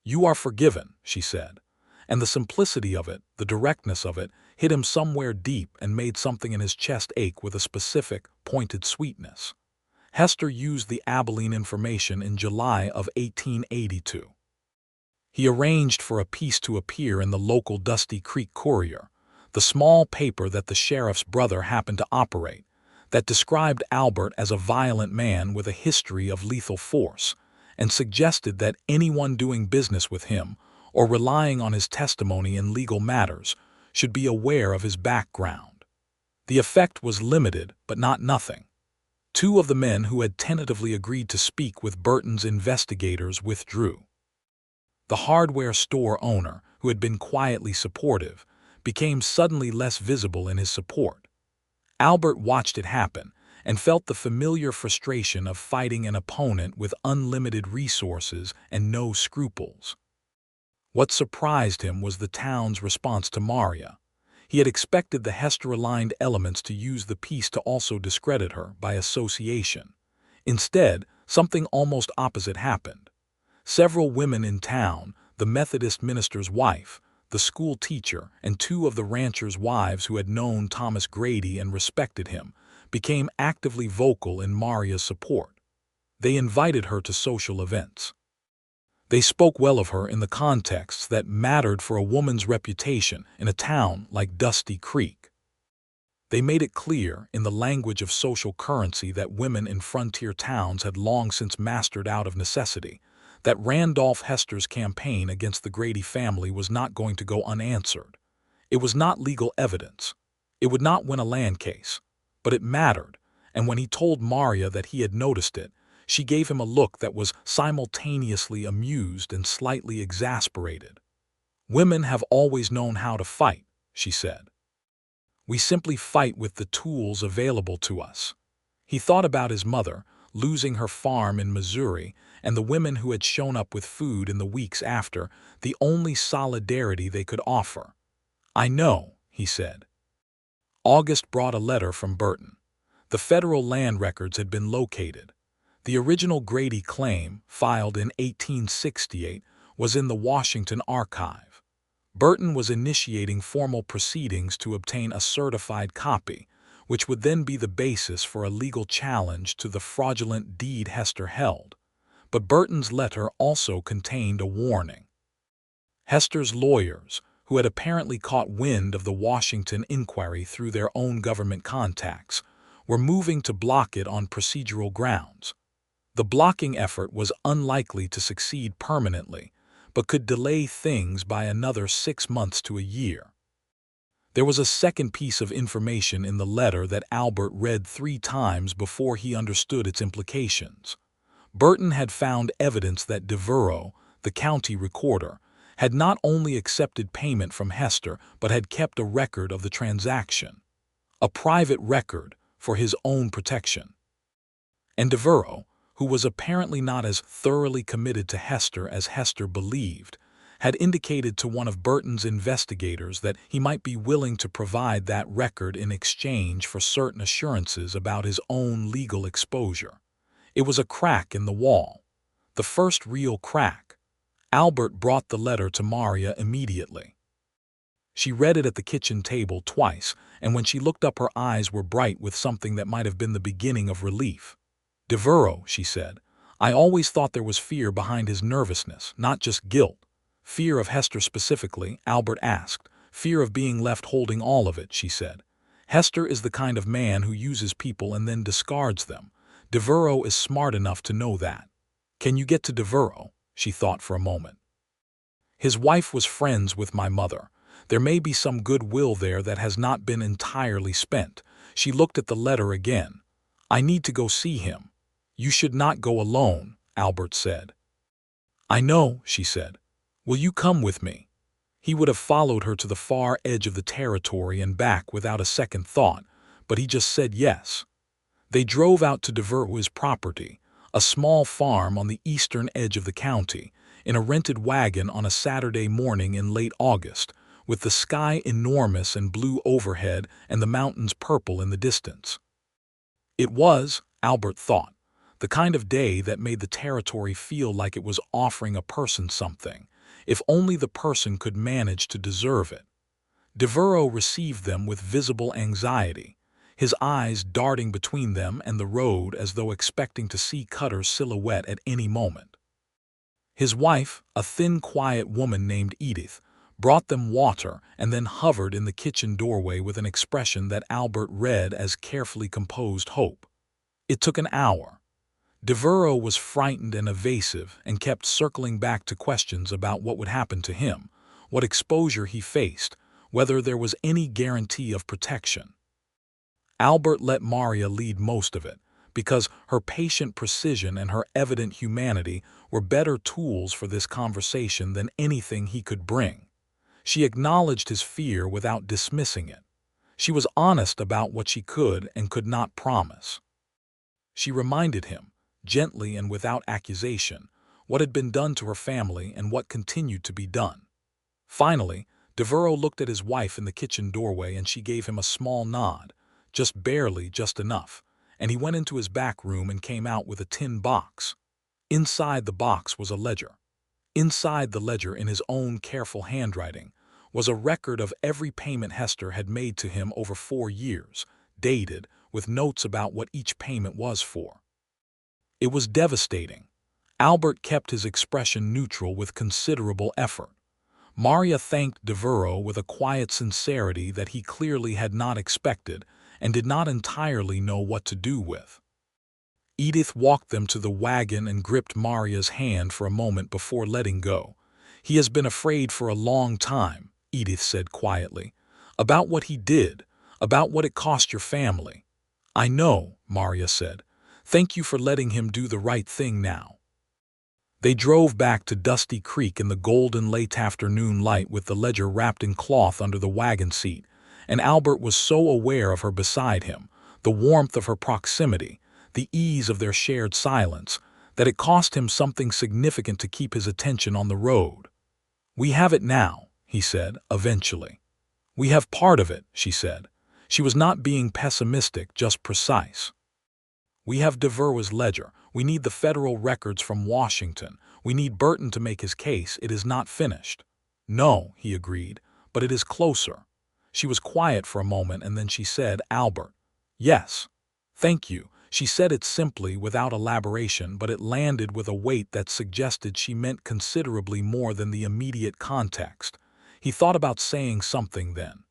"You are forgiven," she said. And the simplicity of it, the directness of it, hit him somewhere deep and made something in his chest ache with a specific, pointed sweetness. Hester used the Abilene information in July of 1882. He arranged for a piece to appear in the local Dusty Creek Courier, the small paper that the sheriff's brother happened to operate, that described Albert as a violent man with a history of lethal force, and suggested that anyone doing business with him or relying on his testimony in legal matters should be aware of his background. The effect was limited, but not nothing. Two of the men who had tentatively agreed to speak with Burton's investigators withdrew. The hardware store owner, who had been quietly supportive, became suddenly less visible in his support. Albert watched it happen and felt the familiar frustration of fighting an opponent with unlimited resources and no scruples. What surprised him was the town's response to Maria. He had expected the Hester-aligned elements to use the piece to also discredit her by association. Instead, something almost opposite happened. Several women in town, the Methodist minister's wife, the school teacher, and two of the ranchers' wives who had known Thomas Grady and respected him, became actively vocal in Maria's support. They invited her to social events. They spoke well of her in the contexts that mattered for a woman's reputation in a town like Dusty Creek. They made it clear, in the language of social currency that women in frontier towns had long since mastered out of necessity, that Randolph Hester's campaign against the Grady family was not going to go unanswered. It was not legal evidence. It would not win a land case. But it mattered, and when he told Maria that he had noticed it, she gave him a look that was simultaneously amused and slightly exasperated. "Women have always known how to fight," she said. "We simply fight with the tools available to us." He thought about his mother, losing her farm in Missouri, and the women who had shown up with food in the weeks after, the only solidarity they could offer. "I know," he said. August brought a letter from Burton. The federal land records had been located. The original Grady claim, filed in 1868, was in the Washington archive. Burton was initiating formal proceedings to obtain a certified copy, which would then be the basis for a legal challenge to the fraudulent deed Hester held. But Burton's letter also contained a warning. Hester's lawyers, who had apparently caught wind of the Washington inquiry through their own government contacts, were moving to block it on procedural grounds. The blocking effort was unlikely to succeed permanently, but could delay things by another 6 months to a year. There was a second piece of information in the letter that Albert read 3 times before he understood its implications. Burton had found evidence that Devereaux, the county recorder, had not only accepted payment from Hester but had kept a record of the transaction. A private record for his own protection. And Devereaux, who was apparently not as thoroughly committed to Hester as Hester believed, had indicated to one of Burton's investigators that he might be willing to provide that record in exchange for certain assurances about his own legal exposure. It was a crack in the wall. The first real crack. Albert brought the letter to Maria immediately. She read it at the kitchen table twice, and when she looked up her eyes were bright with something that might have been the beginning of relief. "Devereaux," she said, "I always thought there was fear behind his nervousness, not just guilt." "Fear of Hester specifically?" Albert asked. "Fear of being left holding all of it," she said. "Hester is the kind of man who uses people and then discards them. Devereaux is smart enough to know that." "Can you get to Devereaux?" She thought for a moment. "His wife was friends with my mother. There may be some goodwill there that has not been entirely spent." She looked at the letter again. "I need to go see him." "You should not go alone," Albert said. "I know," she said. "Will you come with me?" He would have followed her to the far edge of the territory and back without a second thought, but he just said yes. They drove out to Devereaux's property, a small farm on the eastern edge of the county, in a rented wagon on a Saturday morning in late August, with the sky enormous and blue overhead and the mountains purple in the distance. It was, Albert thought, The kind of day that made the territory feel like it was offering a person something, if only the person could manage to deserve it. Devereaux received them with visible anxiety, his eyes darting between them and the road as though expecting to see Cutter's silhouette at any moment. His wife, a thin, quiet woman named Edith, brought them water and then hovered in the kitchen doorway with an expression that Albert read as carefully composed hope. It took an hour. Devereaux was frightened and evasive and kept circling back to questions about what would happen to him, what exposure he faced, whether there was any guarantee of protection. Albert let Maria lead most of it, because her patient precision and her evident humanity were better tools for this conversation than anything he could bring. She acknowledged his fear without dismissing it. She was honest about what she could and could not promise. She reminded him, gently and without accusation, what had been done to her family and what continued to be done. Finally, Devereaux looked at his wife in the kitchen doorway and she gave him a small nod, just barely, just enough, and he went into his back room and came out with a tin box. Inside the box was a ledger. Inside the ledger, in his own careful handwriting, was a record of every payment Hester had made to him over 4 years, dated, with notes about what each payment was for. It was devastating. Albert kept his expression neutral with considerable effort. Maria thanked Devereaux with a quiet sincerity that he clearly had not expected and did not entirely know what to do with. Edith walked them to the wagon and gripped Maria's hand for a moment before letting go. "He has been afraid for a long time," Edith said quietly, "about what he did, about what it cost your family." "I know," Maria said. "Thank you for letting him do the right thing now." They drove back to Dusty Creek in the golden late afternoon light with the ledger wrapped in cloth under the wagon seat, and Albert was so aware of her beside him, the warmth of her proximity, the ease of their shared silence, that it cost him something significant to keep his attention on the road. "We have it now," he said, eventually. "We have part of it," she said. She was not being pessimistic, just precise. "We have Devereaux's ledger. We need the federal records from Washington. We need Burton to make his case. It is not finished." "No," he agreed, "but it is closer." She was quiet for a moment and then she said, "Albert." "Yes." "Thank you." She said it simply, without elaboration, but it landed with a weight that suggested she meant considerably more than the immediate context. He thought about saying something then.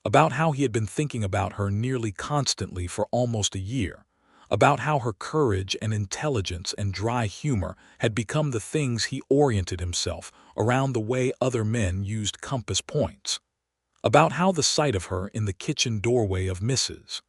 About how he had been thinking about her nearly constantly for almost a year. About how her courage and intelligence and dry humor had become the things he oriented himself around the way other men used compass points. About how the sight of her in the kitchen doorway of Mrs.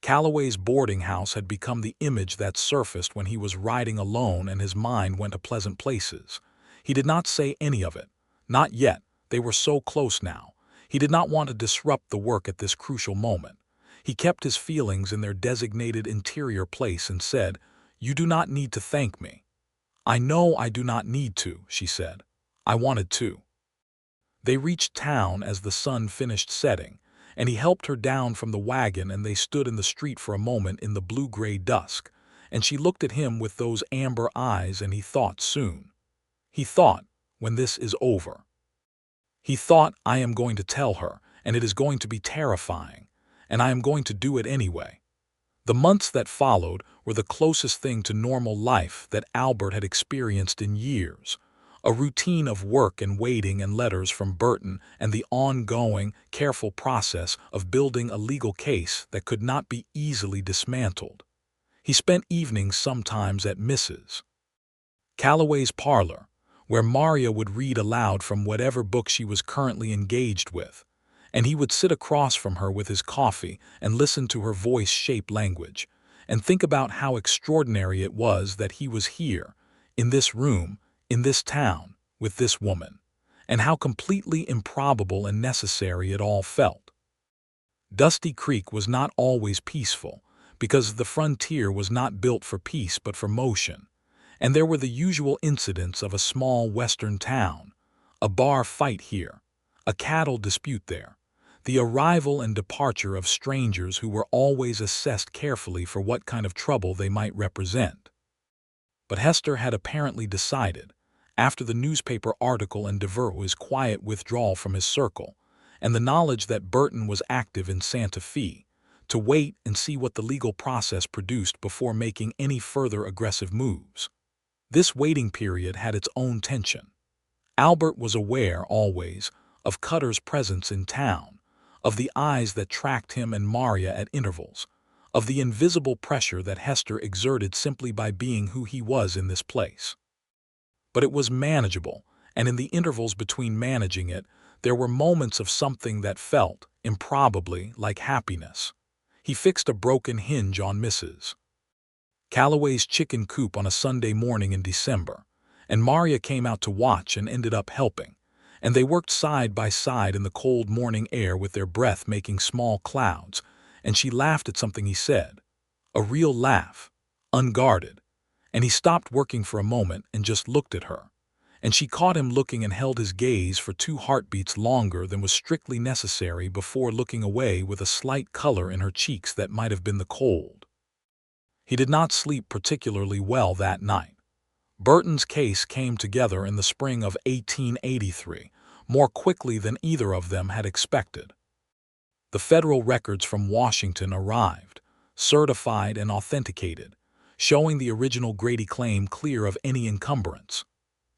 Calloway's boarding house had become the image that surfaced when he was riding alone and his mind went to pleasant places. He did not say any of it. Not yet. They were so close now. He did not want to disrupt the work at this crucial moment. He kept his feelings in their designated interior place and said, "You do not need to thank me." "I know I do not need to," she said. "I wanted to." They reached town as the sun finished setting, and he helped her down from the wagon and they stood in the street for a moment in the blue-gray dusk, and she looked at him with those amber eyes and he thought soon. He thought, when this is over. He thought, I am going to tell her, and it is going to be terrifying, and I am going to do it anyway. The months that followed were the closest thing to normal life that Albert had experienced in years. A routine of work and waiting and letters from Burton and the ongoing, careful process of building a legal case that could not be easily dismantled. He spent evenings sometimes at Mrs. Calloway's parlor, where Maria would read aloud from whatever book she was currently engaged with, and he would sit across from her with his coffee and listen to her voice shape language, and think about how extraordinary it was that he was here, in this room, in this town, with this woman, and how completely improbable and necessary it all felt. Dusty Creek was not always peaceful, because the frontier was not built for peace but for motion, and there were the usual incidents of a small western town, a bar fight here, a cattle dispute there, the arrival and departure of strangers who were always assessed carefully for what kind of trouble they might represent. But Hester had apparently decided, after the newspaper article and Devereux's quiet withdrawal from his circle, and the knowledge that Burton was active in Santa Fe, to wait and see what the legal process produced before making any further aggressive moves. This waiting period had its own tension. Albert was aware, always, of Cutter's presence in town, of the eyes that tracked him and Maria at intervals, of the invisible pressure that Hester exerted simply by being who he was in this place. But it was manageable, and in the intervals between managing it, there were moments of something that felt, improbably, like happiness. He fixed a broken hinge on Mrs. Calloway's chicken coop on a Sunday morning in December, and Maria came out to watch and ended up helping, and they worked side by side in the cold morning air with their breath making small clouds, and she laughed at something he said. A real laugh, unguarded, and he stopped working for a moment and just looked at her, and she caught him looking and held his gaze for 2 heartbeats longer than was strictly necessary before looking away with a slight color in her cheeks that might have been the cold. He did not sleep particularly well that night. Burton's case came together in the spring of 1883, more quickly than either of them had expected. The federal records from Washington arrived, certified and authenticated, showing the original Grady claim clear of any encumbrance.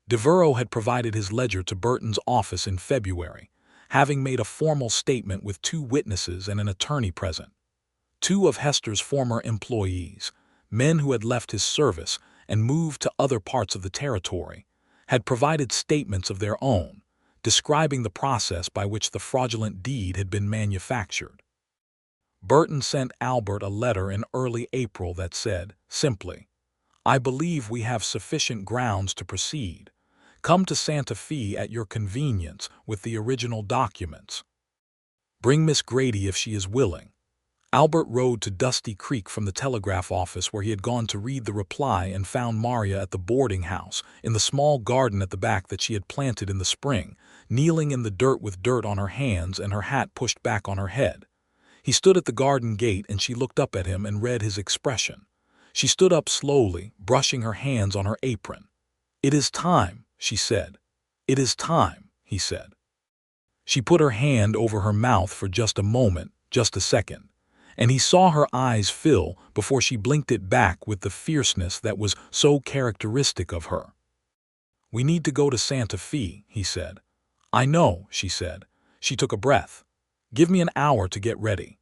Devereux had provided his ledger to Burton's office in February, having made a formal statement with 2 witnesses and an attorney present. 2 of Hester's former employees, men who had left his service and moved to other parts of the territory, had provided statements of their own, describing the process by which the fraudulent deed had been manufactured. Burton sent Albert a letter in early April that said, simply, "I believe we have sufficient grounds to proceed. Come to Santa Fe at your convenience with the original documents. Bring Miss Grady if she is willing." Albert rode to Dusty Creek from the telegraph office where he had gone to read the reply and found Maria at the boarding house, in the small garden at the back that she had planted in the spring, kneeling in the dirt with dirt on her hands and her hat pushed back on her head. He stood at the garden gate and she looked up at him and read his expression. She stood up slowly, brushing her hands on her apron. "It is time," she said. "It is time," he said. She put her hand over her mouth for just a moment, just a second, and he saw her eyes fill before she blinked it back with the fierceness that was so characteristic of her. "We need to go to Santa Fe," he said. "I know," she said. She took a breath. "Give me an hour to get ready."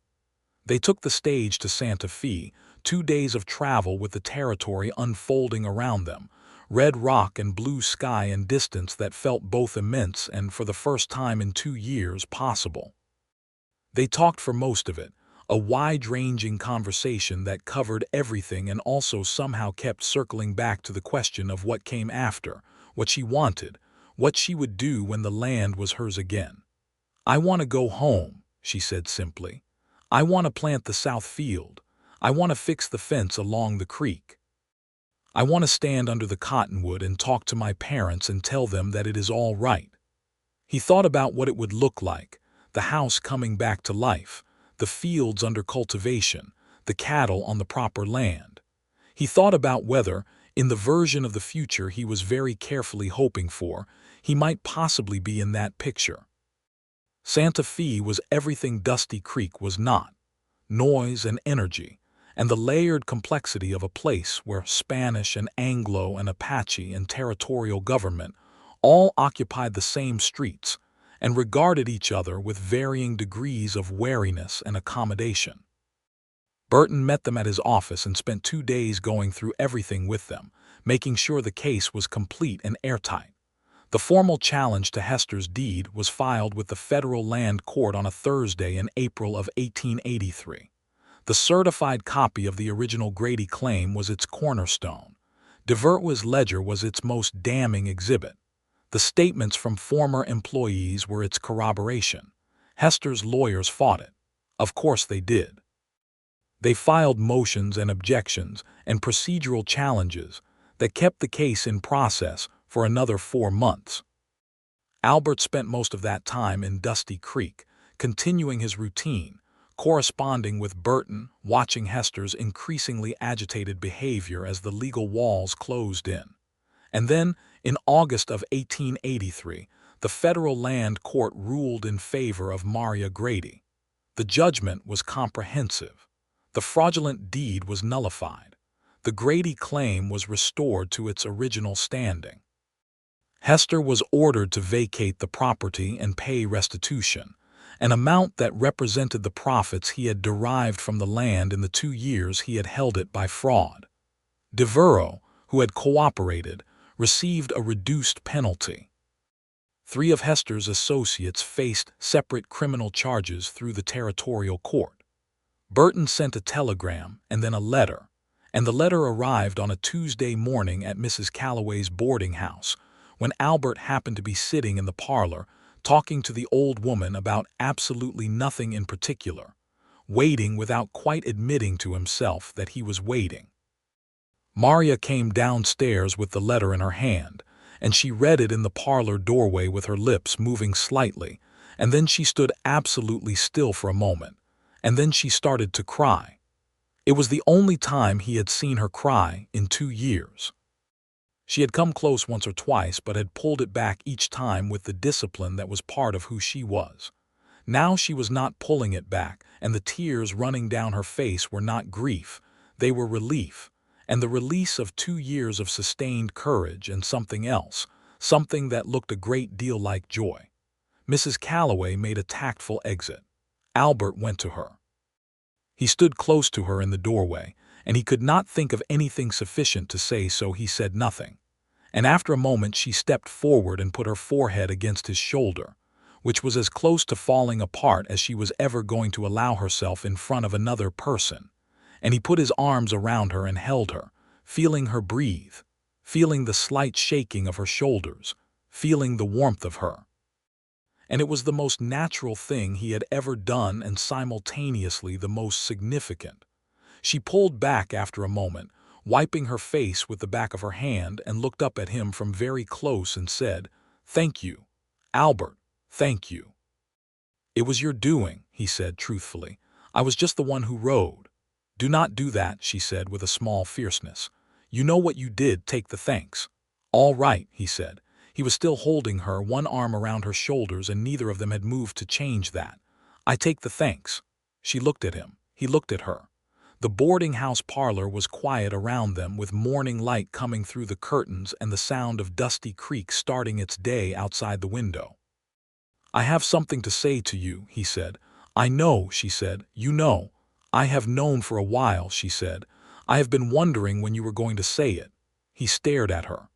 They took the stage to Santa Fe, 2 days of travel with the territory unfolding around them, red rock and blue sky and distance that felt both immense and, for the first time in 2 years, possible. They talked for most of it, a wide-ranging conversation that covered everything and also somehow kept circling back to the question of what came after, what she wanted, what she would do when the land was hers again. "I want to go home," she said simply. "I want to plant the south field. I want to fix the fence along the creek. I want to stand under the cottonwood and talk to my parents and tell them that it is all right." He thought about what it would look like, the house coming back to life, the fields under cultivation, the cattle on the proper land. He thought about whether, in the version of the future he was very carefully hoping for, he might possibly be in that picture. Santa Fe was everything Dusty Creek was not: noise and energy, and the layered complexity of a place where Spanish and Anglo and Apache and territorial government all occupied the same streets and regarded each other with varying degrees of wariness and accommodation. Burton met them at his office and spent 2 days going through everything with them, making sure the case was complete and airtight. The formal challenge to Hester's deed was filed with the Federal Land Court on a Thursday in April of 1883. The certified copy of the original Grady claim was its cornerstone. Devereux's ledger was its most damning exhibit. The statements from former employees were its corroboration. Hester's lawyers fought it. Of course they did. They filed motions and objections and procedural challenges that kept the case in process for another 4 months. Albert spent most of that time in Dusty Creek, continuing his routine, corresponding with Burton, watching Hester's increasingly agitated behavior as the legal walls closed in. And then, in August of 1883, the federal land court ruled in favor of Maria Grady. The judgment was comprehensive. The fraudulent deed was nullified. The Grady claim was restored to its original standing. Hester was ordered to vacate the property and pay restitution, an amount that represented the profits he had derived from the land in the 2 years he had held it by fraud. Devereux, who had cooperated, received a reduced penalty. 3 of Hester's associates faced separate criminal charges through the territorial court. Burton sent a telegram and then a letter, and the letter arrived on a Tuesday morning at Mrs. Calloway's boarding house, when Albert happened to be sitting in the parlor, talking to the old woman about absolutely nothing in particular, waiting without quite admitting to himself that he was waiting. Maria came downstairs with the letter in her hand, and she read it in the parlor doorway with her lips moving slightly, and then she stood absolutely still for a moment, and then she started to cry. It was the only time he had seen her cry in 2 years. She had come close once or twice, but had pulled it back each time with the discipline that was part of who she was. Now she was not pulling it back, and the tears running down her face were not grief, they were relief, and the release of 2 years of sustained courage and something else, something that looked a great deal like joy. Mrs. Calloway made a tactful exit. Albert went to her. He stood close to her in the doorway, and he could not think of anything sufficient to say, so he said nothing. And after a moment she stepped forward and put her forehead against his shoulder, which was as close to falling apart as she was ever going to allow herself in front of another person. And he put his arms around her and held her, feeling her breathe, feeling the slight shaking of her shoulders, feeling the warmth of her. And it was the most natural thing he had ever done and simultaneously the most significant. She pulled back after a moment, wiping her face with the back of her hand, and looked up at him from very close and said, "Thank you, Albert, thank you." "It was your doing," he said truthfully. "I was just the one who rode." "Do not do that," she said with a small fierceness. "You know what you did, take the thanks." "All right," he said. He was still holding her, one arm around her shoulders, and neither of them had moved to change that. "I take the thanks." She looked at him. He looked at her. The boarding-house parlor was quiet around them, with morning light coming through the curtains and the sound of Dusty Creek starting its day outside the window. "I have something to say to you," he said. "I know," she said. "You know." "I have known for a while," she said. "I have been wondering when you were going to say it." He stared at her.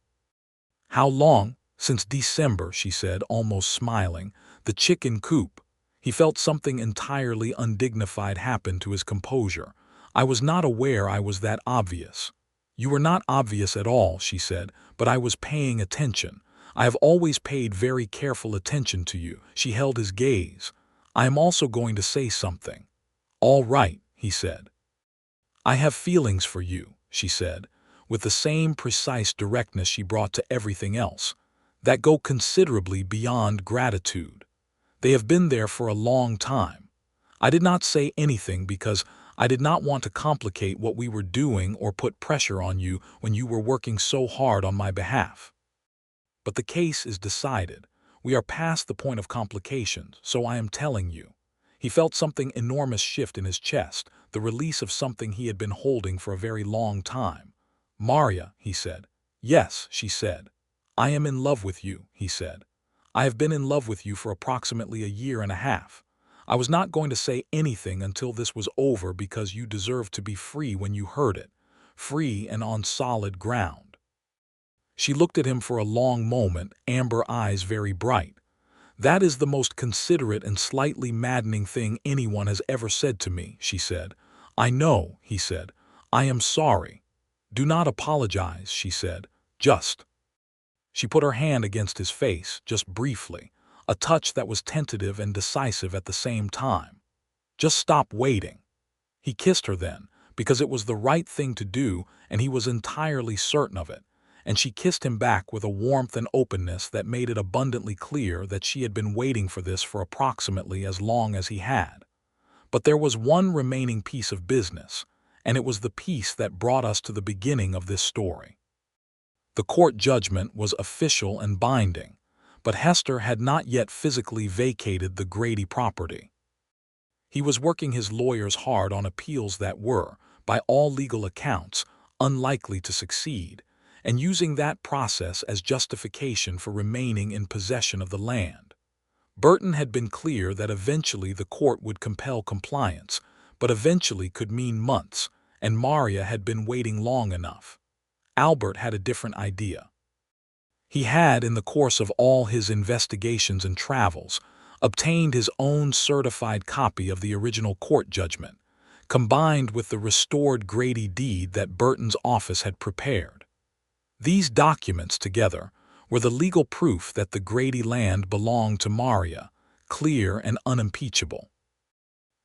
"How long?" "Since December," she said, almost smiling. "The chicken coop." He felt something entirely undignified happen to his composure. "I was not aware I was that obvious." "You were not obvious at all," she said, "but I was paying attention. I have always paid very careful attention to you." She held his gaze. "I am also going to say something." "All right," he said. "I have feelings for you," she said, with the same precise directness she brought to everything else, "that go considerably beyond gratitude. They have been there for a long time. I did not say anything because I did not want to complicate what we were doing or put pressure on you when you were working so hard on my behalf. But the case is decided. We are past the point of complications, so I am telling you." He felt something enormous shift in his chest, the release of something he had been holding for a very long time. "Maria," he said. "Yes," she said. "I am in love with you," he said. "I have been in love with you for approximately a year and a half. I was not going to say anything until this was over because you deserved to be free when you heard it, free and on solid ground." She looked at him for a long moment, amber eyes very bright. "That is the most considerate and slightly maddening thing anyone has ever said to me," she said. "I know," he said. "I am sorry." "Do not apologize," she said. "Just—" She put her hand against his face, just briefly, a touch that was tentative and decisive at the same time. "Just stop waiting." He kissed her then, because it was the right thing to do and he was entirely certain of it, and she kissed him back with a warmth and openness that made it abundantly clear that she had been waiting for this for approximately as long as he had. But there was one remaining piece of business, and it was the piece that brought us to the beginning of this story. The court judgment was official and binding, but Hester had not yet physically vacated the Grady property. He was working his lawyers hard on appeals that were, by all legal accounts, unlikely to succeed, and using that process as justification for remaining in possession of the land. Burton had been clear that eventually the court would compel compliance, but eventually could mean months, and Maria had been waiting long enough. Albert had a different idea. He had, in the course of all his investigations and travels, obtained his own certified copy of the original court judgment, combined with the restored Grady deed that Burton's office had prepared. These documents together were the legal proof that the Grady land belonged to Maria, clear and unimpeachable.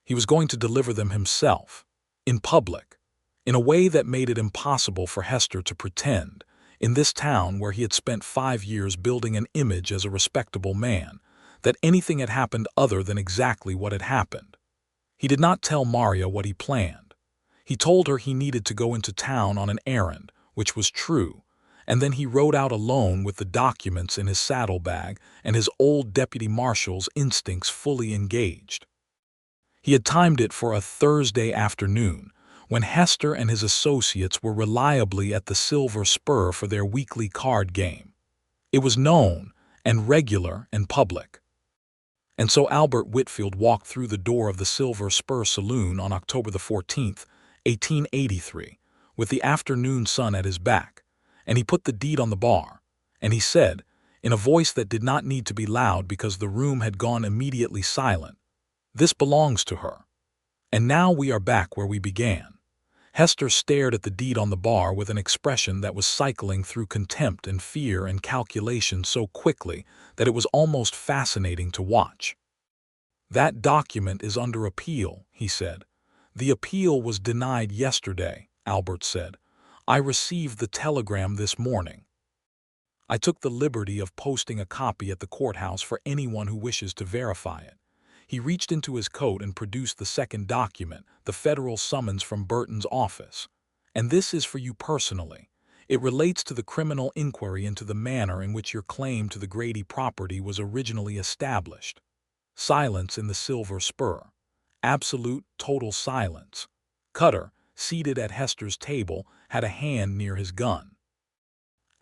He was going to deliver them himself, in public, in a way that made it impossible for Hester to pretend, in this town where he had spent 5 years building an image as a respectable man, that anything had happened other than exactly what had happened. He did not tell Maria what he planned. He told her he needed to go into town on an errand, which was true, and then he rode out alone with the documents in his saddlebag and his old deputy marshal's instincts fully engaged. He had timed it for a Thursday afternoon, when Hester and his associates were reliably at the Silver Spur for their weekly card game. It was known, and regular, and public. And so Albert Whitfield walked through the door of the Silver Spur saloon on October the 14th, 1883, with the afternoon sun at his back, and he put the deed on the bar, and he said, in a voice that did not need to be loud because the room had gone immediately silent, "This belongs to her." And now we are back where we began. Hester stared at the deed on the bar with an expression that was cycling through contempt and fear and calculation so quickly that it was almost fascinating to watch. "That document is under appeal," he said. "The appeal was denied yesterday," Albert said. "I received the telegram this morning. I took the liberty of posting a copy at the courthouse for anyone who wishes to verify it." He reached into his coat and produced the second document, the federal summons from Burton's office. "And this is for you personally. It relates to the criminal inquiry into the manner in which your claim to the Grady property was originally established." Silence in the Silver Spur. Absolute, total silence. Cutter, seated at Hester's table, had a hand near his gun.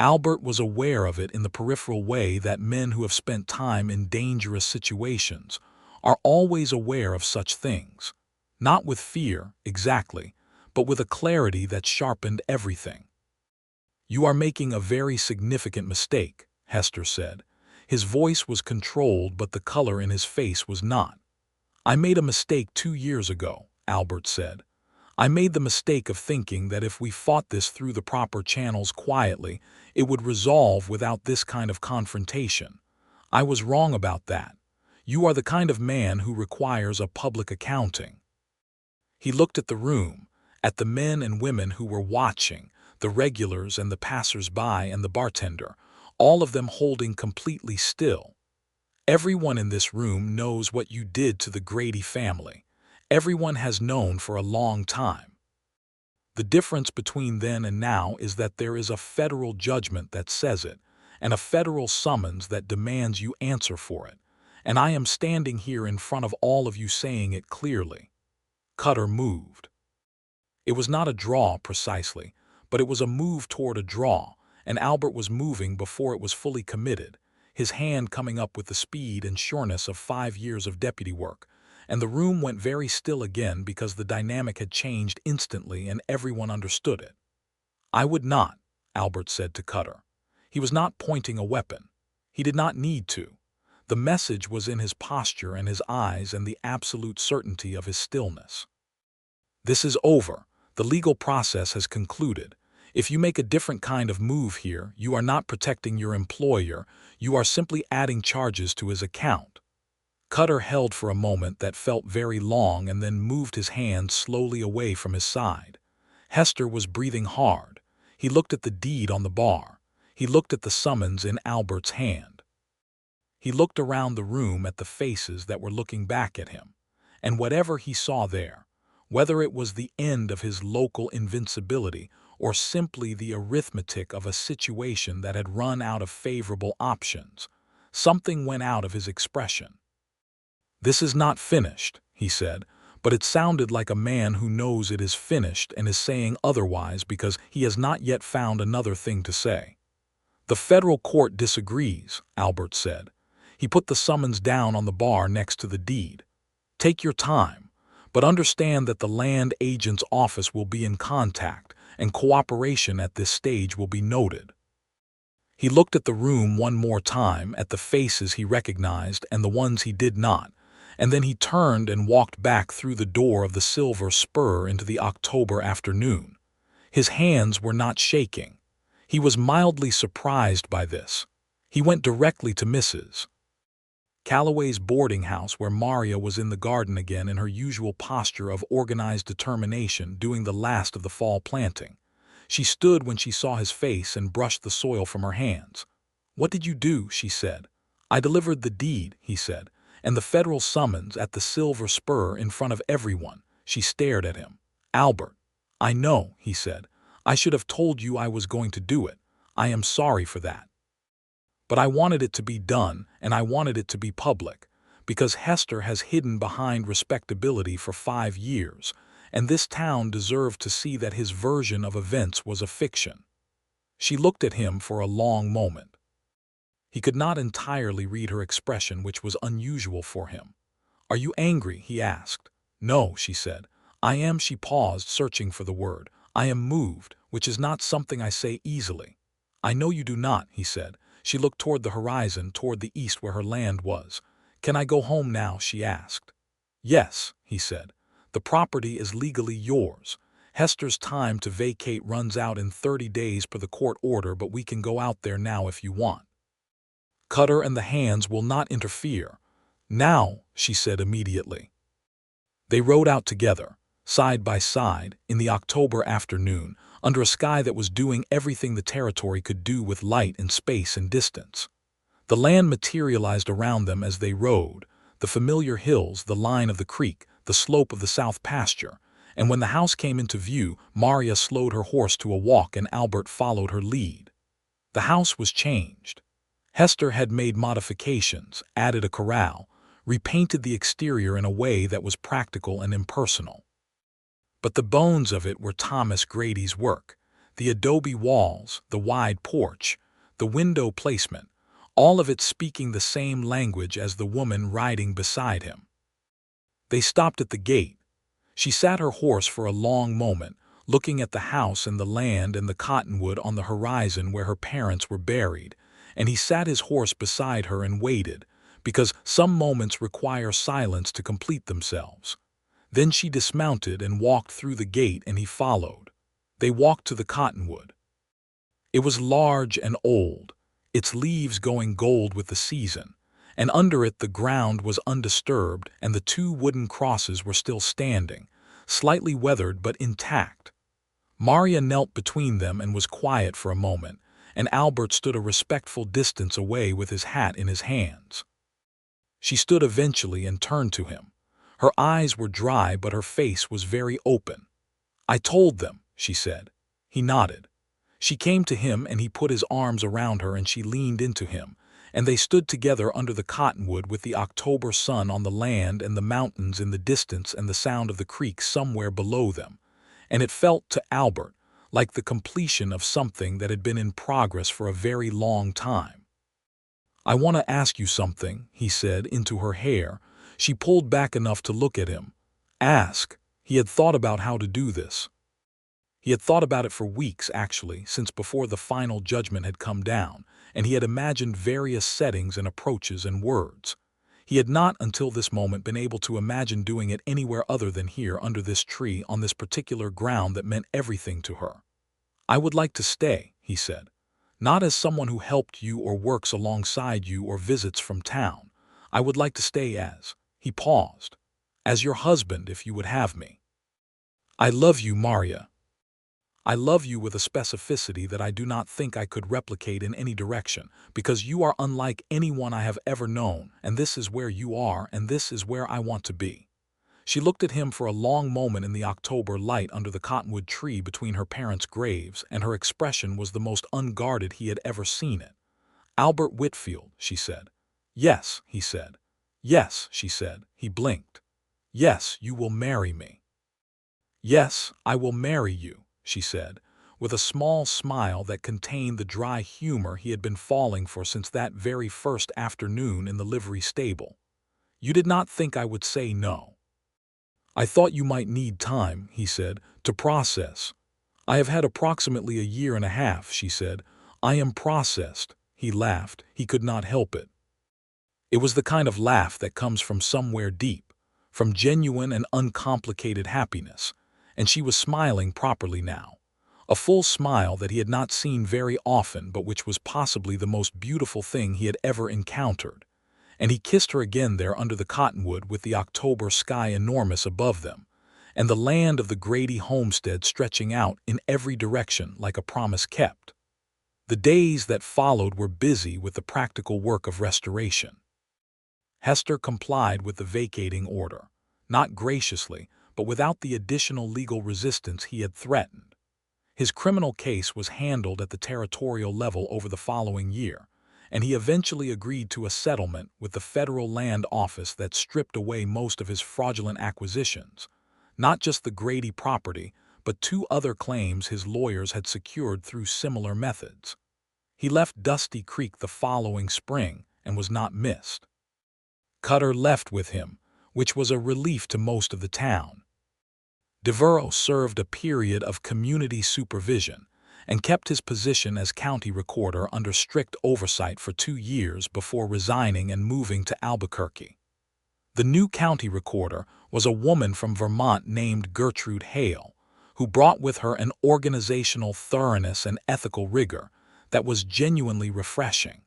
Albert was aware of it in the peripheral way that men who have spent time in dangerous situations are always aware of such things, not with fear, exactly, but with a clarity that sharpened everything. "You are making a very significant mistake," Hester said. His voice was controlled, but the color in his face was not. "I made a mistake 2 years ago," Albert said. "I made the mistake of thinking that if we fought this through the proper channels quietly, it would resolve without this kind of confrontation. I was wrong about that. You are the kind of man who requires a public accounting." He looked at the room, at the men and women who were watching, the regulars and the passers-by and the bartender, all of them holding completely still. "Everyone in this room knows what you did to the Grady family. Everyone has known for a long time. The difference between then and now is that there is a federal judgment that says it, and a federal summons that demands you answer for it. And I am standing here in front of all of you saying it clearly." Cutter moved. It was not a draw precisely, but it was a move toward a draw, and Albert was moving before it was fully committed, his hand coming up with the speed and sureness of 5 years of deputy work, and the room went very still again because the dynamic had changed instantly and everyone understood it. "I would not," Albert said to Cutter. He was not pointing a weapon. He did not need to. The message was in his posture and his eyes and the absolute certainty of his stillness. "This is over. The legal process has concluded. If you make a different kind of move here, you are not protecting your employer, you are simply adding charges to his account." Cutter held for a moment that felt very long and then moved his hand slowly away from his side. Hester was breathing hard. He looked at the deed on the bar. He looked at the summons in Albert's hand. He looked around the room at the faces that were looking back at him, and whatever he saw there, whether it was the end of his local invincibility or simply the arithmetic of a situation that had run out of favorable options, something went out of his expression. "This is not finished," he said, but it sounded like a man who knows it is finished and is saying otherwise because he has not yet found another thing to say. "The federal court disagrees," Albert said. He put the summons down on the bar next to the deed. "Take your time, but understand that the land agent's office will be in contact, and cooperation at this stage will be noted." He looked at the room one more time, at the faces he recognized and the ones he did not, and then he turned and walked back through the door of the Silver Spur into the October afternoon. His hands were not shaking. He was mildly surprised by this. He went directly to Mrs. Calloway's boarding house, where Maria was in the garden again in her usual posture of organized determination, doing the last of the fall planting. She stood when she saw his face and brushed the soil from her hands. "What did you do?" she said. "I delivered the deed," he said, "and the federal summons at the Silver Spur in front of everyone." She stared at him. "Albert." "I know," he said. "I should have told you I was going to do it. I am sorry for that. But I wanted it to be done, and I wanted it to be public, because Hester has hidden behind respectability for 5 years, and this town deserved to see that his version of events was a fiction." She looked at him for a long moment. He could not entirely read her expression, which was unusual for him. "Are you angry?" he asked. "No," she said. "I am," she paused, searching for the word. "I am moved, which is not something I say easily." "I know you do not," he said. She looked toward the horizon, toward the east where her land was. "Can I go home now?" she asked. "Yes," he said. "The property is legally yours. Hester's time to vacate runs out in 30 days per the court order, but we can go out there now if you want. Cutter and the hands will not interfere." "Now," she said immediately. They rode out together, side by side, in the October afternoon, under a sky that was doing everything the territory could do with light and space and distance. The land materialized around them as they rode, the familiar hills, the line of the creek, the slope of the south pasture, and when the house came into view, Maria slowed her horse to a walk and Albert followed her lead. The house was changed. Hester had made modifications, added a corral, repainted the exterior in a way that was practical and impersonal. But the bones of it were Thomas Grady's work. The adobe walls, the wide porch, the window placement, all of it speaking the same language as the woman riding beside him. They stopped at the gate. She sat her horse for a long moment, looking at the house and the land and the cottonwood on the horizon where her parents were buried, and he sat his horse beside her and waited, because some moments require silence to complete themselves. Then she dismounted and walked through the gate and he followed. They walked to the cottonwood. It was large and old, its leaves going gold with the season, and under it the ground was undisturbed and the 2 wooden crosses were still standing, slightly weathered but intact. Maria knelt between them and was quiet for a moment, and Albert stood a respectful distance away with his hat in his hands. She stood eventually and turned to him. Her eyes were dry, but her face was very open. "I told them," she said. He nodded. She came to him and he put his arms around her and she leaned into him, and they stood together under the cottonwood with the October sun on the land and the mountains in the distance and the sound of the creek somewhere below them, and it felt to Albert like the completion of something that had been in progress for a very long time. "I want to ask you something," he said into her hair. She pulled back enough to look at him. "Ask." He had thought about how to do this. He had thought about it for weeks, actually, since before the final judgment had come down, and he had imagined various settings and approaches and words. He had not, until this moment, been able to imagine doing it anywhere other than here under this tree on this particular ground that meant everything to her. "I would like to stay," he said. "Not as someone who helped you or works alongside you or visits from town. I would like to stay as," he paused, "as your husband if you would have me." "I love you, Maria." I love you with a specificity that I do not think I could replicate in any direction, because you are unlike anyone I have ever known, and this is where you are, and this is where I want to be." She looked at him for a long moment in the October light under the cottonwood tree between her parents' graves, and her expression was the most unguarded he had ever seen it. "Albert Whitfield," she said. "Yes," he said. "Yes," she said. He blinked. "Yes, you will marry me." "Yes, I will marry you," she said, with a small smile that contained the dry humor he had been falling for since that very first afternoon in the livery stable. "You did not think I would say no." "I thought you might need time," he said, "to process." "I have had approximately a year and a half," she said. "I am processed." He laughed. He could not help it. It was the kind of laugh that comes from somewhere deep, from genuine and uncomplicated happiness, and she was smiling properly now. A full smile that he had not seen very often, but which was possibly the most beautiful thing he had ever encountered. And he kissed her again there under the cottonwood with the October sky enormous above them, and the land of the Grady homestead stretching out in every direction like a promise kept. The days that followed were busy with the practical work of restoration. Hester complied with the vacating order, not graciously, but without the additional legal resistance he had threatened. His criminal case was handled at the territorial level over the following year, and he eventually agreed to a settlement with the federal land office that stripped away most of his fraudulent acquisitions, not just the Grady property, but 2 other claims his lawyers had secured through similar methods. He left Dusty Creek the following spring and was not missed. Cutter left with him, which was a relief to most of the town. Devereaux served a period of community supervision and kept his position as county recorder under strict oversight for 2 years before resigning and moving to Albuquerque. The new county recorder was a woman from Vermont named Gertrude Hale, who brought with her an organizational thoroughness and ethical rigor that was genuinely refreshing.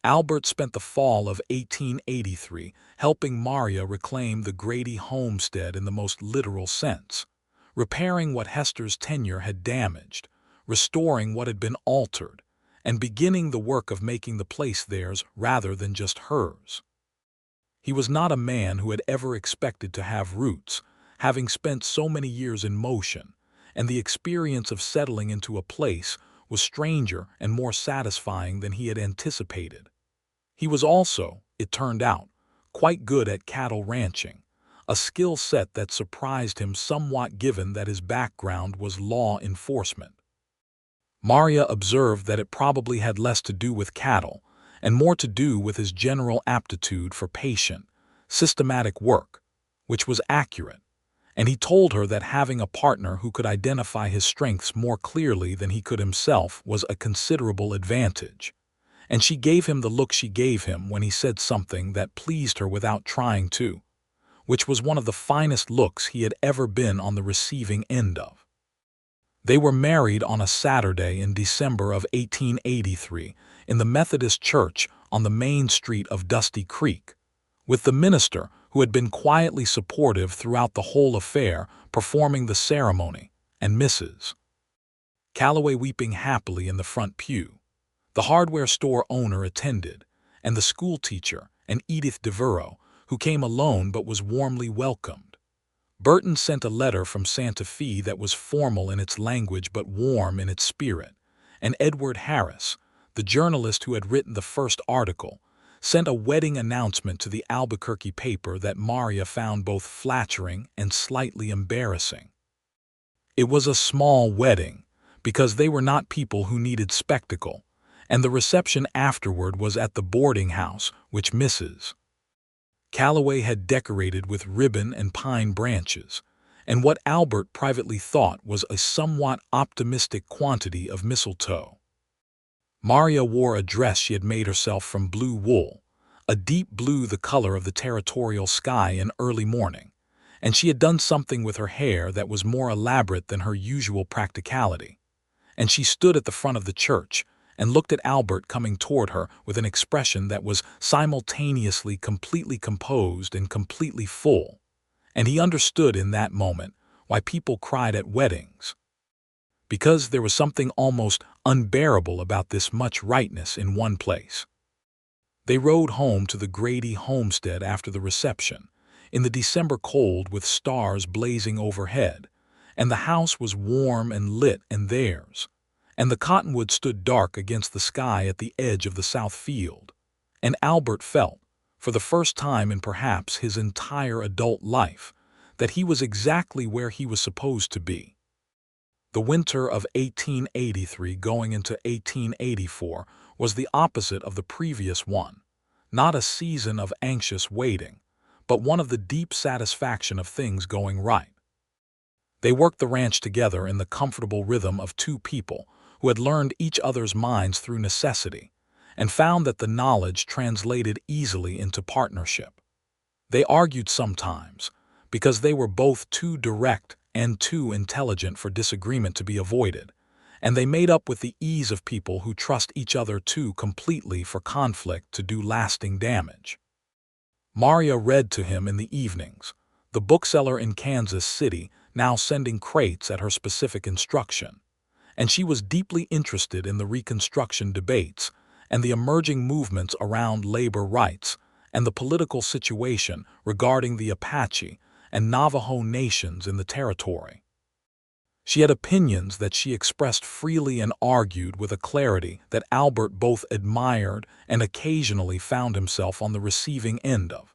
Albert spent the fall of 1883 helping Maria reclaim the Grady homestead in the most literal sense, repairing what Hester's tenure had damaged, restoring what had been altered, and beginning the work of making the place theirs rather than just hers. He was not a man who had ever expected to have roots, having spent so many years in motion, and the experience of settling into a place was stranger and more satisfying than he had anticipated. He was also, it turned out, quite good at cattle ranching, a skill set that surprised him somewhat given that his background was law enforcement. Maria observed that it probably had less to do with cattle and more to do with his general aptitude for patient, systematic work, which was accurate, and he told her that having a partner who could identify his strengths more clearly than he could himself was a considerable advantage. And she gave him the look she gave him when he said something that pleased her without trying to, which was one of the finest looks he had ever been on the receiving end of. They were married on a Saturday in December of 1883 in the Methodist Church on the main street of Dusty Creek, with the minister, who had been quietly supportive throughout the whole affair, performing the ceremony, and Mrs. Calloway weeping happily in the front pew. The hardware store owner attended, and the schoolteacher, and Edith Devereaux, who came alone but was warmly welcomed. Burton sent a letter from Santa Fe that was formal in its language but warm in its spirit, and Edward Harris, the journalist who had written the first article, sent a wedding announcement to the Albuquerque paper that Maria found both flattering and slightly embarrassing. It was a small wedding, because they were not people who needed spectacle, and the reception afterward was at the boarding house, which Mrs. Calloway had decorated with ribbon and pine branches, and what Albert privately thought was a somewhat optimistic quantity of mistletoe. Maria wore a dress she had made herself from blue wool, a deep blue the color of the territorial sky in early morning, and she had done something with her hair that was more elaborate than her usual practicality, and she stood at the front of the church and looked at Albert coming toward her with an expression that was simultaneously completely composed and completely full, and he understood in that moment why people cried at weddings. because there was something almost unbearable about this much rightness in one place. They rode home to the Grady homestead after the reception, in the December cold with stars blazing overhead, and the house was warm and lit and theirs, and the cottonwood stood dark against the sky at the edge of the south field, and Albert felt, for the first time in perhaps his entire adult life, that he was exactly where he was supposed to be. The winter of 1883 going into 1884 was the opposite of the previous one, not a season of anxious waiting, but one of the deep satisfaction of things going right. They worked the ranch together in the comfortable rhythm of two people who had learned each other's minds through necessity, and found that the knowledge translated easily into partnership. They argued sometimes, because they were both too direct and too intelligent for disagreement to be avoided, and they made up with the ease of people who trust each other too completely for conflict to do lasting damage. Maria read to him in the evenings, the bookseller in Kansas City now sending crates at her specific instruction, and she was deeply interested in the Reconstruction debates and the emerging movements around labor rights and the political situation regarding the Apache and Navajo nations in the territory. She had opinions that she expressed freely and argued with a clarity that Albert both admired and occasionally found himself on the receiving end of,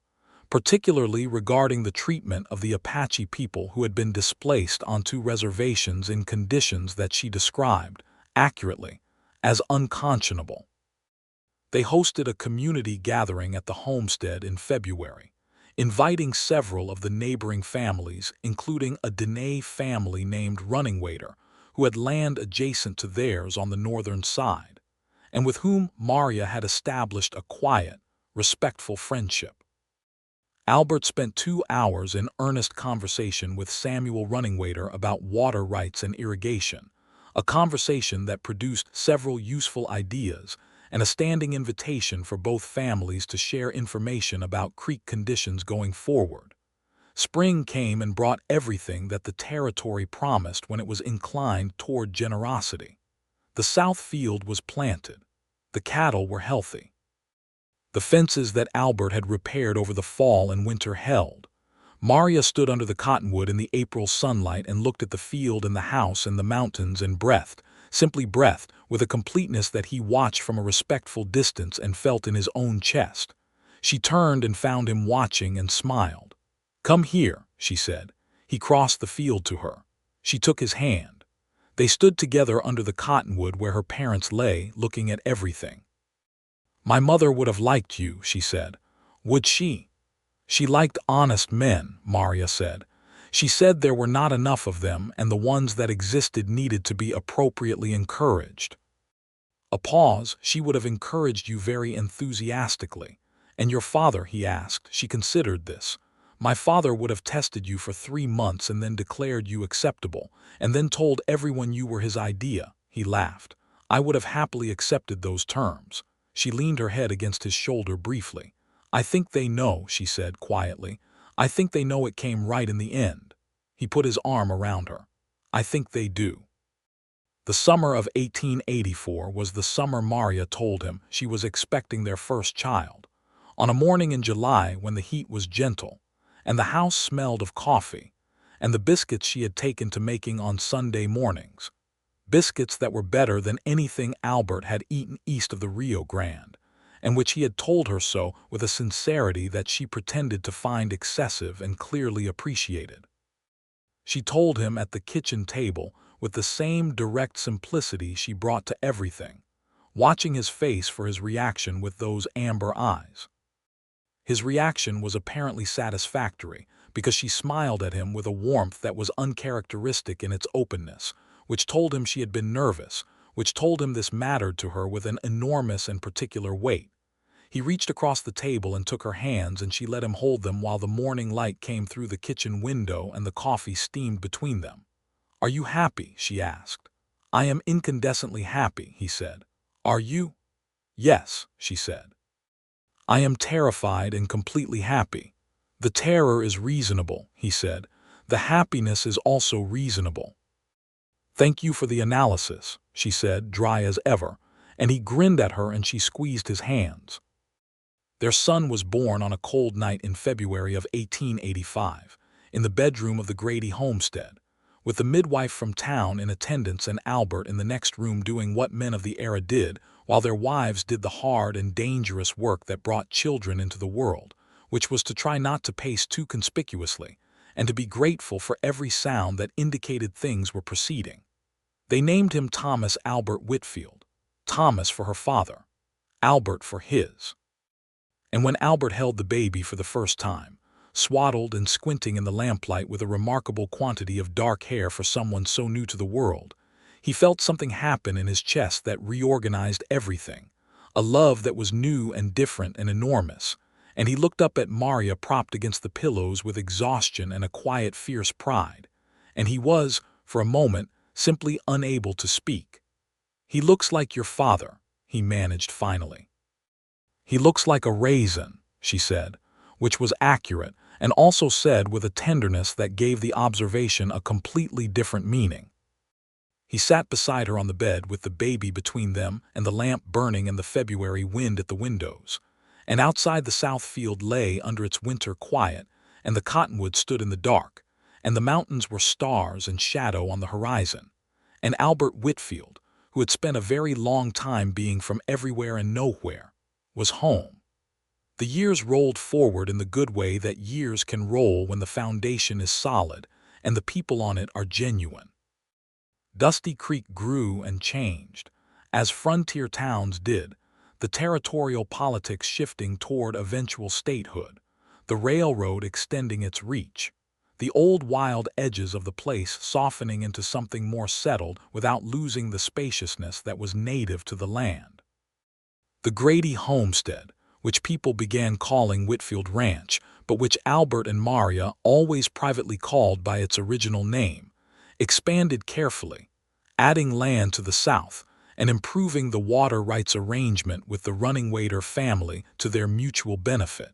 particularly regarding the treatment of the Apache people who had been displaced onto reservations in conditions that she described, accurately, as unconscionable. They hosted a community gathering at the homestead in February, inviting several of the neighboring families, including a Dene family named Running Waiter, who had land adjacent to theirs on the northern side, and with whom Maria had established a quiet, respectful friendship. Albert spent 2 hours in earnest conversation with Samuel Running Waiter about water rights and irrigation, a conversation that produced several useful ideas and a standing invitation for both families to share information about creek conditions going forward. Spring came and brought everything that the territory promised when it was inclined toward generosity. The south field was planted. The cattle were healthy. The fences that Albert had repaired over the fall and winter held. Maria stood under the cottonwood in the April sunlight and looked at the field and the house and the mountains and breathed, simply breathed, with a completeness that he watched from a respectful distance and felt in his own chest. She turned and found him watching and smiled. "Come here," she said. He crossed the field to her. She took his hand. They stood together under the cottonwood where her parents lay, looking at everything. "My mother would have liked you," she said. "Would she?" "She liked honest men," Maria said. "She said there were not enough of them and the ones that existed needed to be appropriately encouraged." A pause. "She would have encouraged you very enthusiastically. And your father?" he asked. She considered this. "My father would have tested you for 3 months and then declared you acceptable, and then told everyone you were his idea." He laughed. "I would have happily accepted those terms." She leaned her head against his shoulder briefly. "I think they know," she said quietly. "I think they know it came right in the end." He put his arm around her. "I think they do." The summer of 1884 was the summer Maria told him she was expecting their first child. On a morning in July when the heat was gentle, and the house smelled of coffee, and the biscuits she had taken to making on Sunday mornings. Biscuits that were better than anything Albert had eaten east of the Rio Grande, and which he had told her so with a sincerity that she pretended to find excessive and clearly appreciated. She told him at the kitchen table with the same direct simplicity she brought to everything, watching his face for his reaction with those amber eyes. His reaction was apparently satisfactory because she smiled at him with a warmth that was uncharacteristic in its openness, which told him she had been nervous, which told him this mattered to her with an enormous and particular weight. He reached across the table and took her hands, and she let him hold them while the morning light came through the kitchen window and the coffee steamed between them. "Are you happy?" she asked. "I am incandescently happy," he said. "Are you?" "Yes," she said. "I am terrified and completely happy." "The terror is reasonable," he said. "The happiness is also reasonable." "Thank you for the analysis," she said, dry as ever, and he grinned at her and she squeezed his hands. Their son was born on a cold night in February of 1885, in the bedroom of the Grady homestead, with the midwife from town in attendance and Albert in the next room doing what men of the era did, while their wives did the hard and dangerous work that brought children into the world, which was to try not to pace too conspicuously, and to be grateful for every sound that indicated things were proceeding. They named him Thomas Albert Whitfield, Thomas for her father, Albert for his. And when Albert held the baby for the first time, swaddled and squinting in the lamplight with a remarkable quantity of dark hair for someone so new to the world, he felt something happen in his chest that reorganized everything, a love that was new and different and enormous, and he looked up at Maria propped against the pillows with exhaustion and a quiet, fierce pride, and he was, for a moment, simply unable to speak. "He looks like your father," he managed finally. "He looks like a raisin," she said, which was accurate and also said with a tenderness that gave the observation a completely different meaning. He sat beside her on the bed with the baby between them and the lamp burning and the February wind at the windows, and outside the south field lay under its winter quiet, and the cottonwood stood in the dark, and the mountains were stars and shadow on the horizon, and Albert Whitfield, who had spent a very long time being from everywhere and nowhere, was home. The years rolled forward in the good way that years can roll when the foundation is solid and the people on it are genuine. Dusty Creek grew and changed, as frontier towns did, the territorial politics shifting toward eventual statehood, the railroad extending its reach, the old wild edges of the place softening into something more settled without losing the spaciousness that was native to the land. The Grady homestead, which people began calling Whitfield Ranch, but which Albert and Maria always privately called by its original name, expanded carefully, adding land to the south and improving the water rights arrangement with the Running Waiter family to their mutual benefit.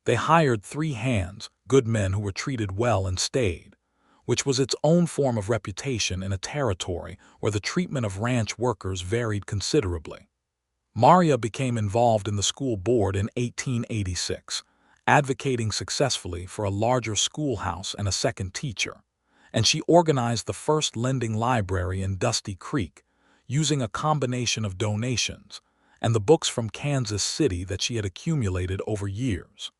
They hired 3 hands, good men who were treated well and stayed, which was its own form of reputation in a territory where the treatment of ranch workers varied considerably. Maria became involved in the school board in 1886, advocating successfully for a larger schoolhouse and a second teacher, and she organized the first lending library in Dusty Creek, using a combination of donations and the books from Kansas City that she had accumulated over years.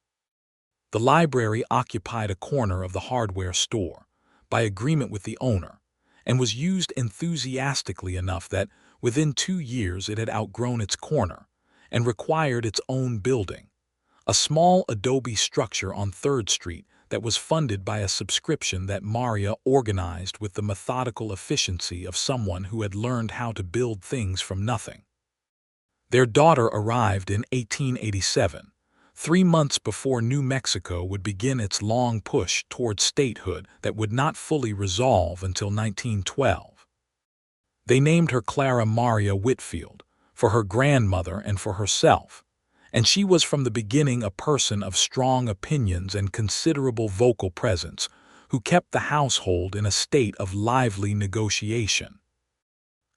The library occupied a corner of the hardware store, by agreement with the owner, and was used enthusiastically enough that within 2 years it had outgrown its corner and required its own building, a small adobe structure on 3rd Street that was funded by a subscription that Maria organized with the methodical efficiency of someone who had learned how to build things from nothing. Their daughter arrived in 1887, 3 months before New Mexico would begin its long push toward statehood that would not fully resolve until 1912. They named her Clara Maria Whitfield, for her grandmother and for herself, and she was from the beginning a person of strong opinions and considerable vocal presence, who kept the household in a state of lively negotiation.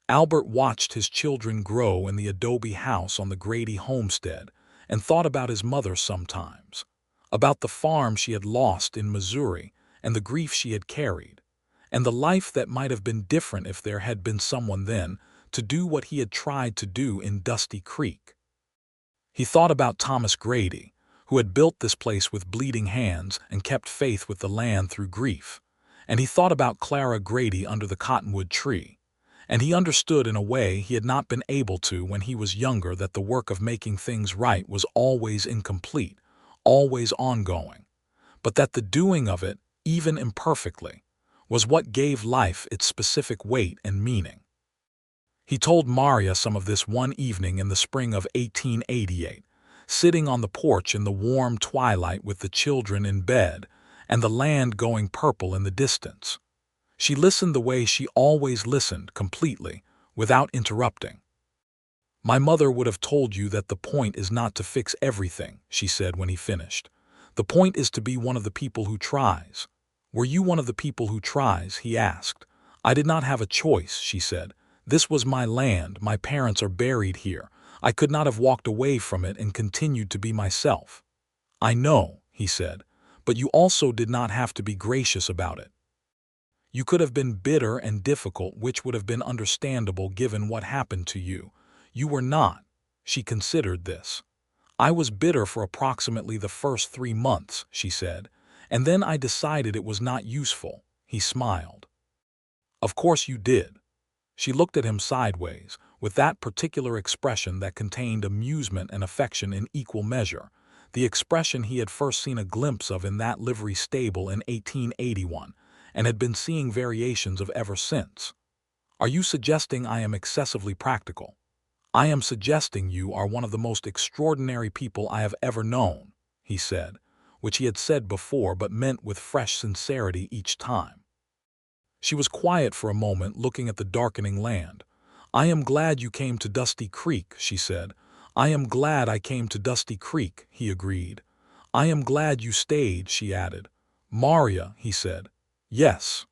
Albert watched his children grow in the adobe house on the Grady homestead and thought about his mother sometimes, about the farm she had lost in Missouri and the grief she had carried, and the life that might have been different if there had been someone then to do what he had tried to do in Dusty Creek. He thought about Thomas Grady, who had built this place with bleeding hands and kept faith with the land through grief, and he thought about Clara Grady under the cottonwood tree, and he understood in a way he had not been able to when he was younger that the work of making things right was always incomplete, always ongoing, but that the doing of it, even imperfectly, was what gave life its specific weight and meaning. He told Maria some of this one evening in the spring of 1888, sitting on the porch in the warm twilight with the children in bed and the land going purple in the distance. She listened the way she always listened, completely, without interrupting. "My mother would have told you that the point is not to fix everything," she said when he finished. "The point is to be one of the people who tries." "Were you one of the people who tries?" he asked, "I did not have a choice," she said. "This was my land, my parents are buried here. I could not have walked away from it and continued to be myself." "I know," he said, "but you also did not have to be gracious about it. You could have been bitter and difficult, which would have been understandable given what happened to you. You were not." She considered this. "I was bitter for approximately the first 3 months," she said, "and then I decided it was not useful." He smiled. "Of course you did." She looked at him sideways, with that particular expression that contained amusement and affection in equal measure, the expression he had first seen a glimpse of in that livery stable in 1881, and had been seeing variations of ever since. "Are you suggesting I am excessively practical?" "I am suggesting you are one of the most extraordinary people I have ever known," he said, which he had said before but meant with fresh sincerity each time. She was quiet for a moment, looking at the darkening land. "I am glad you came to Dusty Creek," she said. "I am glad I came to Dusty Creek," he agreed. "I am glad you stayed," she added. "Maria," he said. "Yes."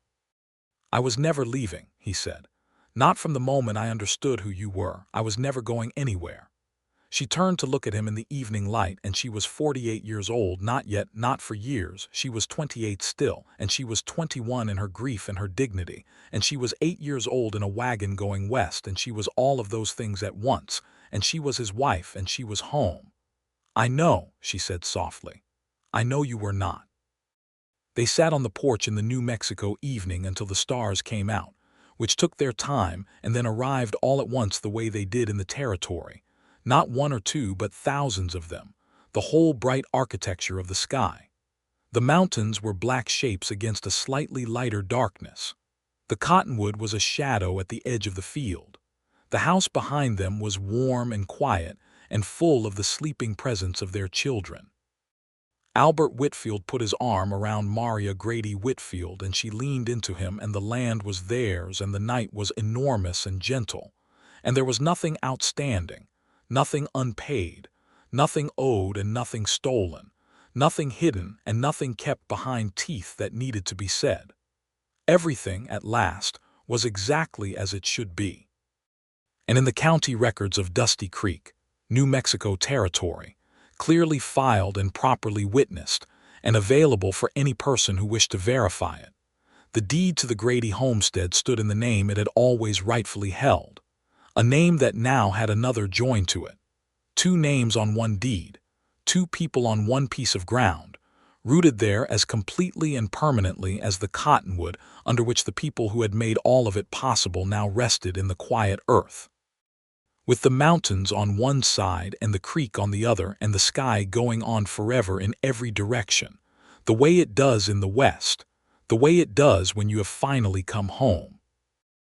"I was never leaving," he said. "Not from the moment I understood who you were. I was never going anywhere." She turned to look at him in the evening light, and she was 48 years old, not yet, not for years. She was 28 still, and she was 21 in her grief and her dignity, and she was 8 years old in a wagon going west, and she was all of those things at once, and she was his wife, and she was home. "I know," she said softly. "I know you were not." They sat on the porch in the New Mexico evening until the stars came out, which took their time and then arrived all at once the way they did in the territory. Not one or two, but thousands of them, the whole bright architecture of the sky. The mountains were black shapes against a slightly lighter darkness. The cottonwood was a shadow at the edge of the field. The house behind them was warm and quiet and full of the sleeping presence of their children. Albert Whitfield put his arm around Maria Grady Whitfield, and she leaned into him, and the land was theirs, and the night was enormous and gentle, and there was nothing outstanding, nothing unpaid, nothing owed and nothing stolen, nothing hidden and nothing kept behind teeth that needed to be said. Everything, at last, was exactly as it should be. And in the county records of Dusty Creek, New Mexico Territory, clearly filed and properly witnessed, and available for any person who wished to verify it, the deed to the Grady homestead stood in the name it had always rightfully held, a name that now had another joined to it. 2 names on one deed, 2 people on one piece of ground, rooted there as completely and permanently as the cottonwood under which the people who had made all of it possible now rested in the quiet earth. With the mountains on one side and the creek on the other, and the sky going on forever in every direction, the way it does in the West, the way it does when you have finally come home.